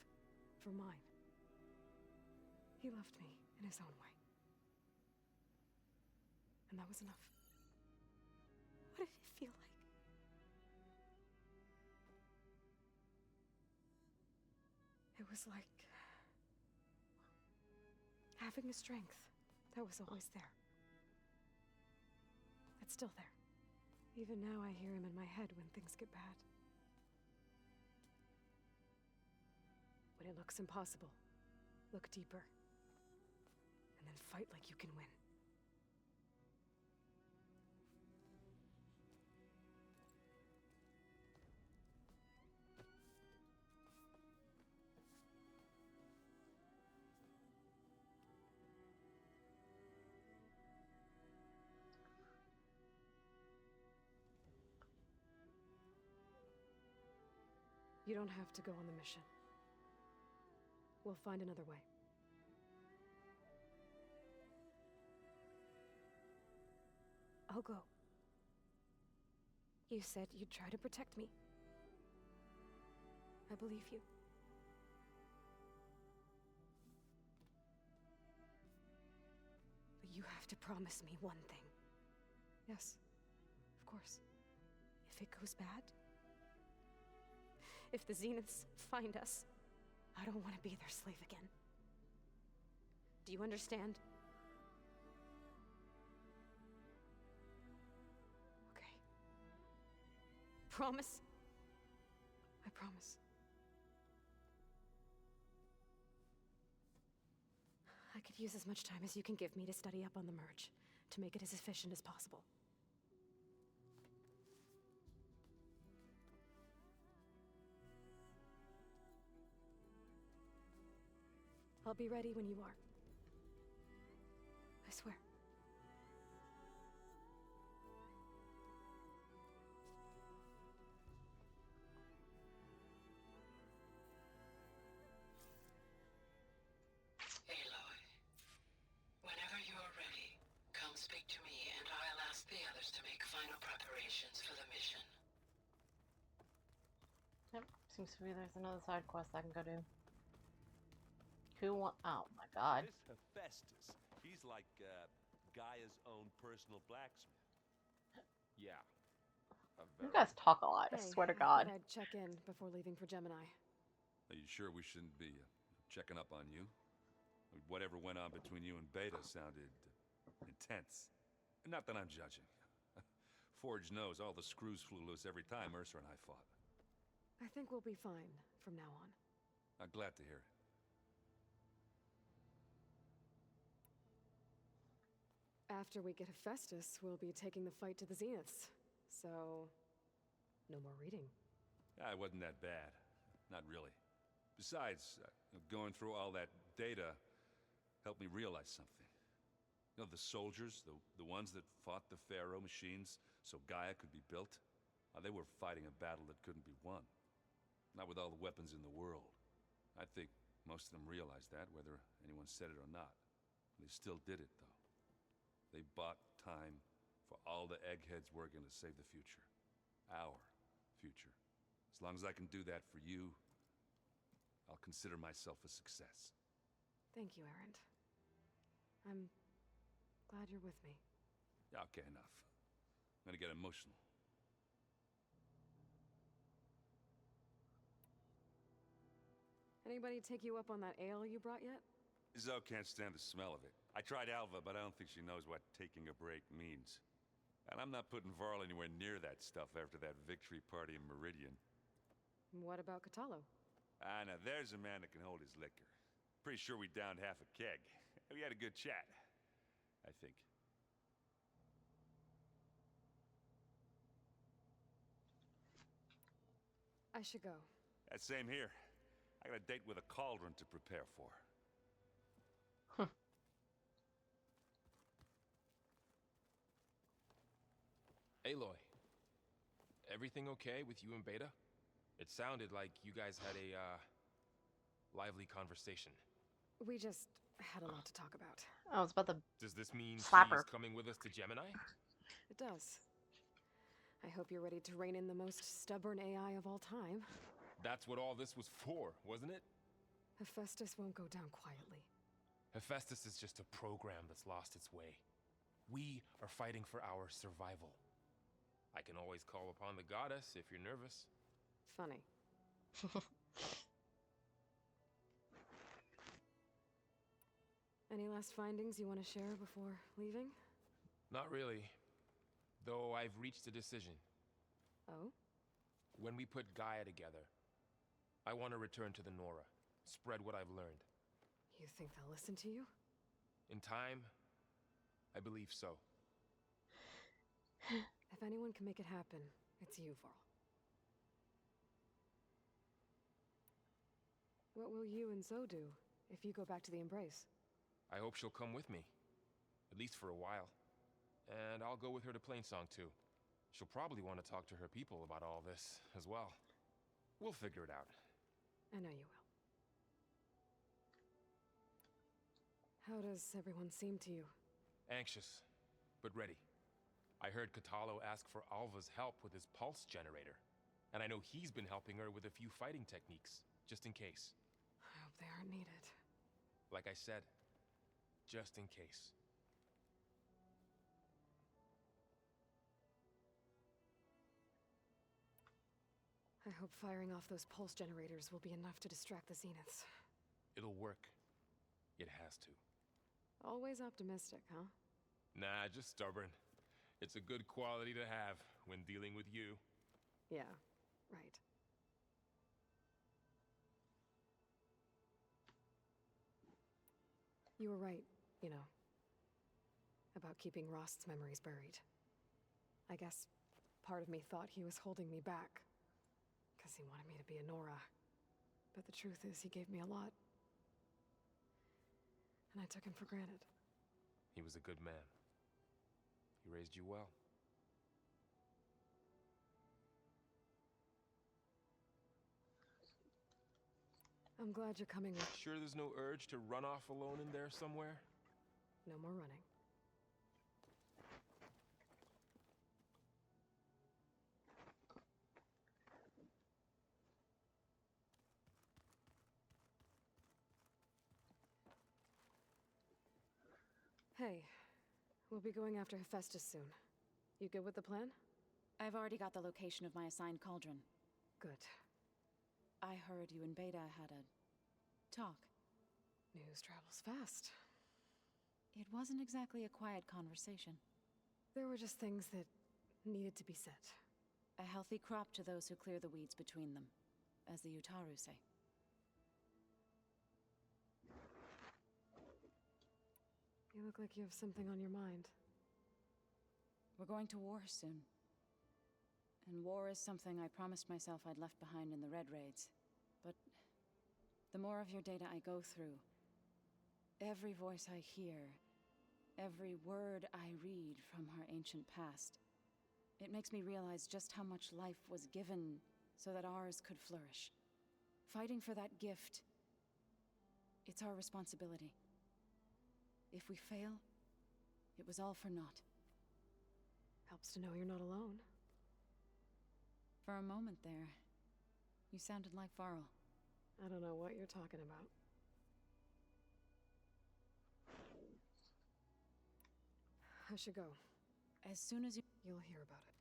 for mine. He loved me in his own way. And that was enough. What did it feel like? It was like having a strength that was always there. It's still there. Even now I hear him in my head when things get bad. When it looks impossible, look deeper. And then fight like you can win. You don't have to go on the mission. We'll find another way. I'll go. You said you'd try to protect me. I believe you. But you have to promise me one thing. Yes, of course. If it goes bad, if the Zeniths find us, I don't want to be their slave again. Do you understand? Okay. Promise? I promise. I could use as much time as you can give me to study up on the merge, to make it as efficient as possible. I'll be ready when you are. I swear. Aloy, whenever you're ready, come speak to me and I'll ask the others to make final preparations for the mission. Yep, seems to be there's another side quest I can go do. Who want? Oh my god. This Hephaestus, he's like Gaia's own personal blacksmith. Yeah. You guys talk a lot, I Hey, swear to I God. thought I'd check in before leaving for Gemini. Are you sure we shouldn't be checking up on you? Whatever went on between you and Beta sounded intense. Not that I'm judging. Forge knows all the screws flew loose every time Ursa and I fought. I think we'll be fine from now on. I'm glad to hear it. After we get Hephaestus, we'll be taking the fight to the Zeniths. So, no more reading. It wasn't that bad. Not really. Besides, going through all that data helped me realize something. You know, the soldiers, the ones that fought the Faro machines so Gaia could be built, they were fighting a battle that couldn't be won. Not with all the weapons in the world. I think most of them realized that, whether anyone said it or not. They still did it, though. They bought time for all the eggheads working to save the future. Our future. As long as I can do that for you, I'll consider myself a success. Thank you, Erend. I'm glad you're with me. Okay, enough. I'm gonna get emotional. Anybody take you up on that ale you brought yet? Zoe can't stand the smell of it. I tried Alva, but I don't think she knows what taking a break means. And I'm not putting Varl anywhere near that stuff after that victory party in Meridian. What about Catalo? Now there's a man that can hold his liquor. Pretty sure we downed half a keg. We had a good chat, I think. I should go. Same here. I got a date with a cauldron to prepare for. Aloy, everything okay with you and Beta? It sounded like you guys had a, lively conversation. We just had a lot to talk about. I was about to Does this mean slap she's her. coming with us to Gemini? It does. I hope you're ready to rein in the most stubborn AI of all time. That's what all this was for, wasn't it? Hephaestus won't go down quietly. Hephaestus is just a program that's lost its way. We are fighting for our survival. I can always call upon the goddess if you're nervous. Funny. Any last findings you want to share before leaving? Not really. Though I've reached a decision. Oh? When we put Gaia together, I want to return to the Nora. Spread what I've learned. You think they'll listen to you? In time, I believe so. If anyone can make it happen, it's you, Varl. What will you and Zoe do if you go back to the Embrace? I hope she'll come with me. At least for a while. And I'll go with her to Plainsong too. She'll probably want to talk to her people about all this as well. We'll figure it out. I know you will. How does everyone seem to you? Anxious, but ready. I heard Catalo ask for Alva's help with his pulse generator. And I know he's been helping her with a few fighting techniques, just in case. I hope they aren't needed. Like I said, just in case. I hope firing off those pulse generators will be enough to distract the Zeniths. It'll work. It has to. Always optimistic, huh? Nah, just stubborn. It's a good quality to have when dealing with you. Yeah, right. You were right, you know, about keeping Rost's memories buried. I guess part of me thought he was holding me back, because he wanted me to be a Nora. But the truth is, he gave me a lot. And I took him for granted. He was a good man. He raised you well. I'm glad you're coming with. Sure there's no urge to run off alone in there somewhere? No more running. Hey, we'll be going after Hephaestus soon. You good with the plan? I've already got the location of my assigned cauldron. Good. I heard you and Beta had a talk. News travels fast. It wasn't exactly a quiet conversation. There were just things that needed to be said. A healthy crop to those who clear the weeds between them, as the Utaru say. You look like you have something on your mind. We're going to war soon. And war is something I promised myself I'd left behind in the Red Raids. But the more of your data I go through, every voice I hear, every word I read from our ancient past, it makes me realize just how much life was given so that ours could flourish. Fighting for that gift, it's our responsibility. If we fail, it was all for naught. Helps to know you're not alone. For a moment there, you sounded like Faro. I don't know what you're talking about. I should go. As soon as you'll hear about it.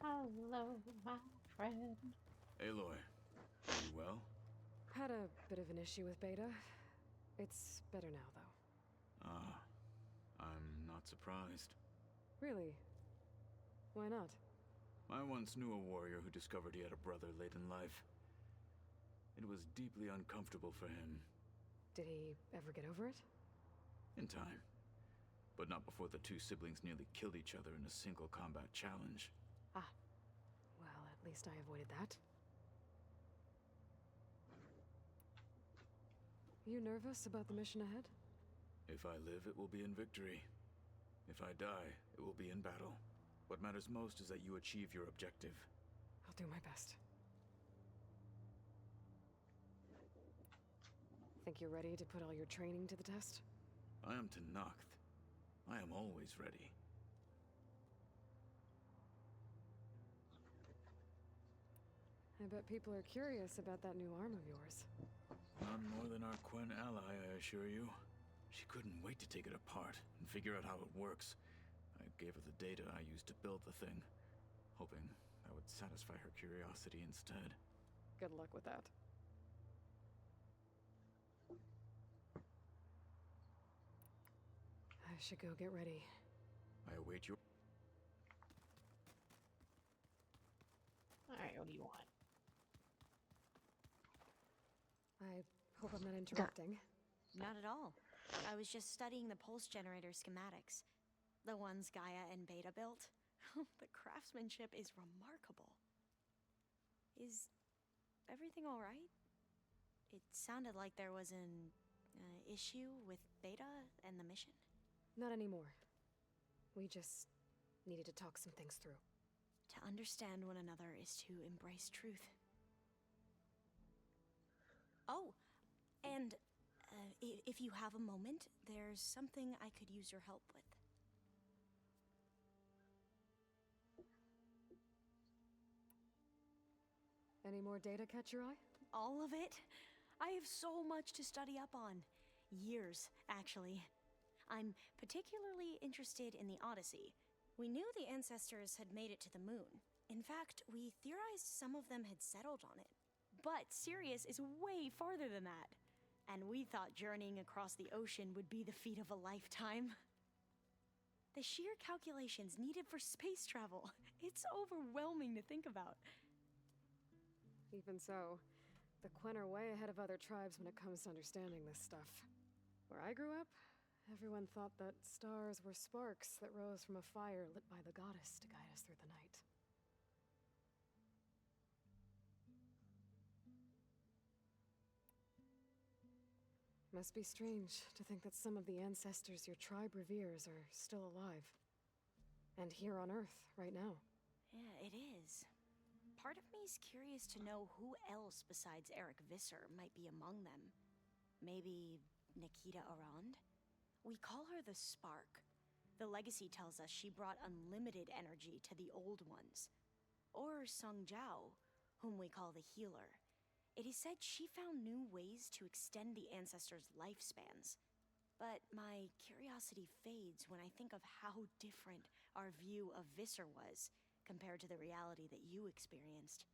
Hello, my friend. Aloy, are you well? Had a bit of an issue with Beta. It's better now, though. Ah, I'm not surprised. Really? Why not? I once knew a warrior who discovered he had a brother late in life. It was deeply uncomfortable for him. Did he ever get over it? In time. But not before the two siblings nearly killed each other in a single combat challenge. Ah. Well, at least I avoided that. You nervous about the mission ahead? If I live, it will be in victory. If I die, it will be in battle. What matters most is that you achieve your objective. I'll do my best. Think you're ready to put all your training to the test? I am Tenakth. I am always ready. I bet people are curious about that new arm of yours. None more than our Quen ally, I assure you. She couldn't wait to take it apart and figure out how it works. I gave her the data I used to build the thing, hoping that would satisfy her curiosity instead. Good luck with that. I should go get ready. I await your... Alright, what do you want? I hope I'm not interrupting. Not at all. I was just studying the pulse generator schematics. The ones Gaia and Beta built. The craftsmanship is remarkable. Is everything all right? It sounded like there was an issue with Beta and the mission. Not anymore. We just needed to talk some things through. To understand one another is to embrace truth. Oh, and if you have a moment, there's something I could use your help with. Any more data catch your eye? All of it? I have so much to study up on. Years, actually. I'm particularly interested in the Odyssey. We knew the ancestors had made it to the moon. In fact, we theorized some of them had settled on it. But Sirius is way farther than that. And we thought journeying across the ocean would be the feat of a lifetime. The sheer calculations needed for space travel. It's overwhelming to think about. Even so, the Quen are way ahead of other tribes when it comes to understanding this stuff. Where I grew up, everyone thought that stars were sparks that rose from a fire lit by the goddess to guide us through the night. Must be strange to think that some of the ancestors your tribe reveres are still alive. And here on Earth, right now. Yeah, it is. Part of me's curious to know who else besides Eric Visser might be among them. Maybe Nikita Arand? We call her the Spark. The legacy tells us she brought unlimited energy to the Old Ones. Or Sung Jiao, whom we call the Healer. It is said she found new ways to extend the ancestors' lifespans. But my curiosity fades when I think of how different our view of Visser was compared to the reality that you experienced.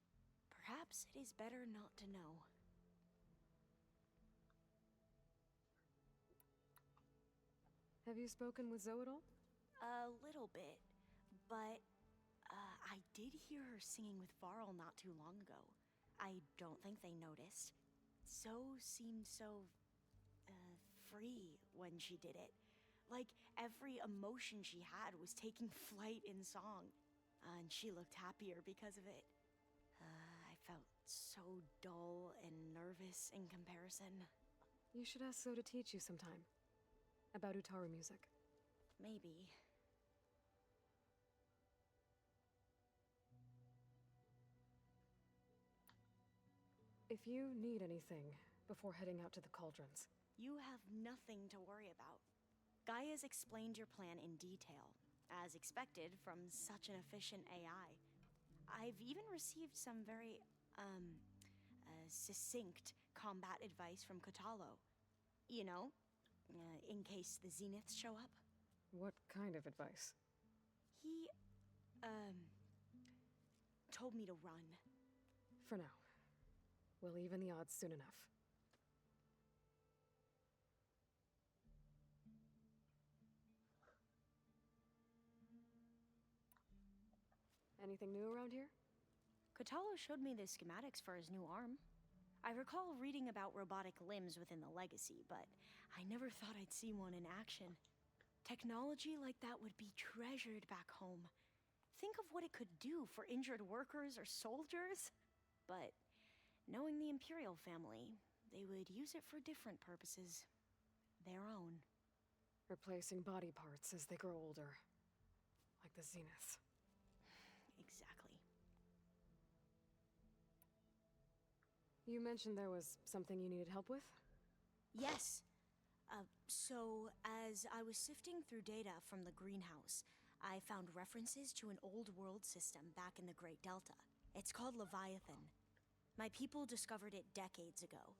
Perhaps it is better not to know. Have you spoken with Zoe at all? A little bit, but I did hear her singing with Faro not too long ago. I don't think they noticed. So seemed so free when she did it. Like every emotion she had was taking flight in song. And she looked happier because of it. I felt so dull and nervous in comparison. You should ask Zoe to teach you sometime. About Utaru music. Maybe. If you need anything before heading out to the cauldrons. You have nothing to worry about. Gaia's explained your plan in detail, as expected from such an efficient AI. I've even received some very, succinct combat advice from Kotalo. You know, in case the Zeniths show up. What kind of advice? He, told me to run. For now. We'll even the odds soon enough. Anything new around here? Kotalo showed me the schematics for his new arm. I recall reading about robotic limbs within the Legacy, but I never thought I'd see one in action. Technology like that would be treasured back home. Think of what it could do for injured workers or soldiers. But knowing the Imperial family, they would use it for different purposes. Their own. Replacing body parts as they grow older. Like the Zeniths. Exactly. You mentioned there was something you needed help with? Yes. So, as I was sifting through data from the greenhouse, I found references to an old world system back in the Great Delta. It's called Leviathan. My people discovered it decades ago.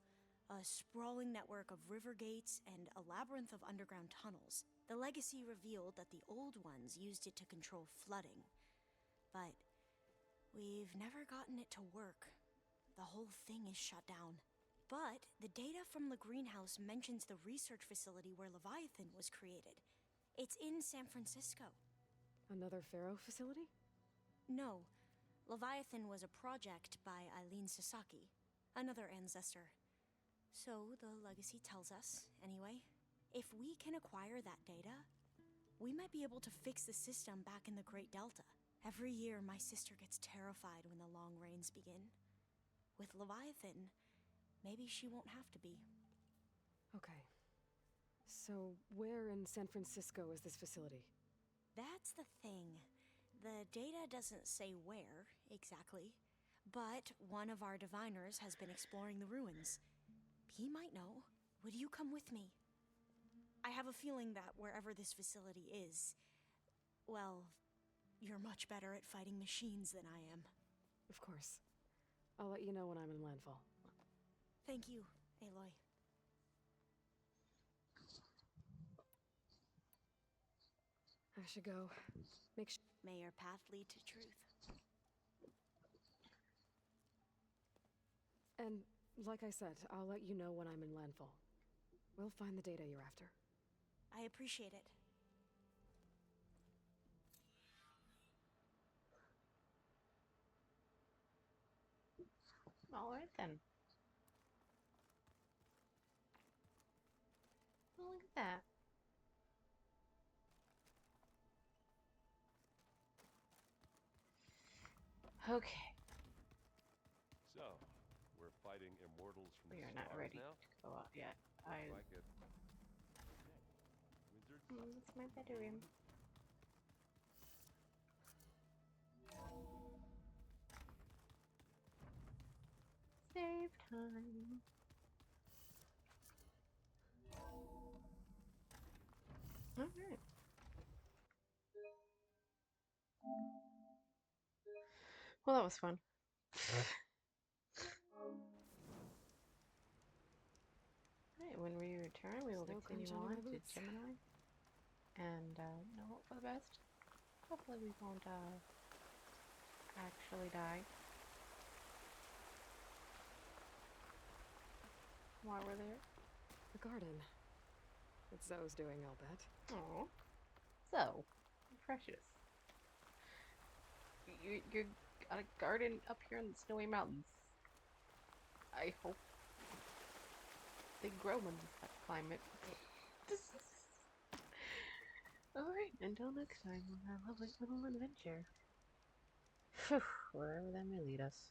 A sprawling network of river gates and a labyrinth of underground tunnels. The Legacy revealed that the Old Ones used it to control flooding. But we've never gotten it to work. The whole thing is shut down. But the data from the greenhouse mentions the research facility where Leviathan was created. It's in San Francisco. Another Faro facility? No. Leviathan was a project by Eileen Sasaki, another ancestor. So the Legacy tells us, anyway. If we can acquire that data, we might be able to fix the system back in the Great Delta. Every year, my sister gets terrified when the long rains begin. With Leviathan, maybe she won't have to be. Okay. So, where in San Francisco is this facility? That's the thing. The data doesn't say where, exactly. But one of our diviners has been exploring the ruins. He might know. Would you come with me? I have a feeling that wherever this facility is, well, you're much better at fighting machines than I am. Of course. I'll let you know when I'm in landfall. Thank you, Aloy. I should go. May your path lead to truth. And like I said, I'll let you know when I'm in landfall. We'll find the data you're after. I appreciate it. All right then. Well, look at that. Okay. So, we're fighting immortals from We the are not stars ready now? to go out yet. Looks like it. That's my bedroom. Save time. Alright. Well, that was fun. Alright, when we return, we will Snow continue crunch under my on to boots. Gemini. And, hope for the best. Hopefully we won't, actually die. While we're there. The garden. It's Zoe's doing, I'll bet. Aw. So, precious. You're got a garden up here in the snowy mountains. I hope they grow in this climate. Alright, until next time on our lovely little adventure. Wherever that may lead us.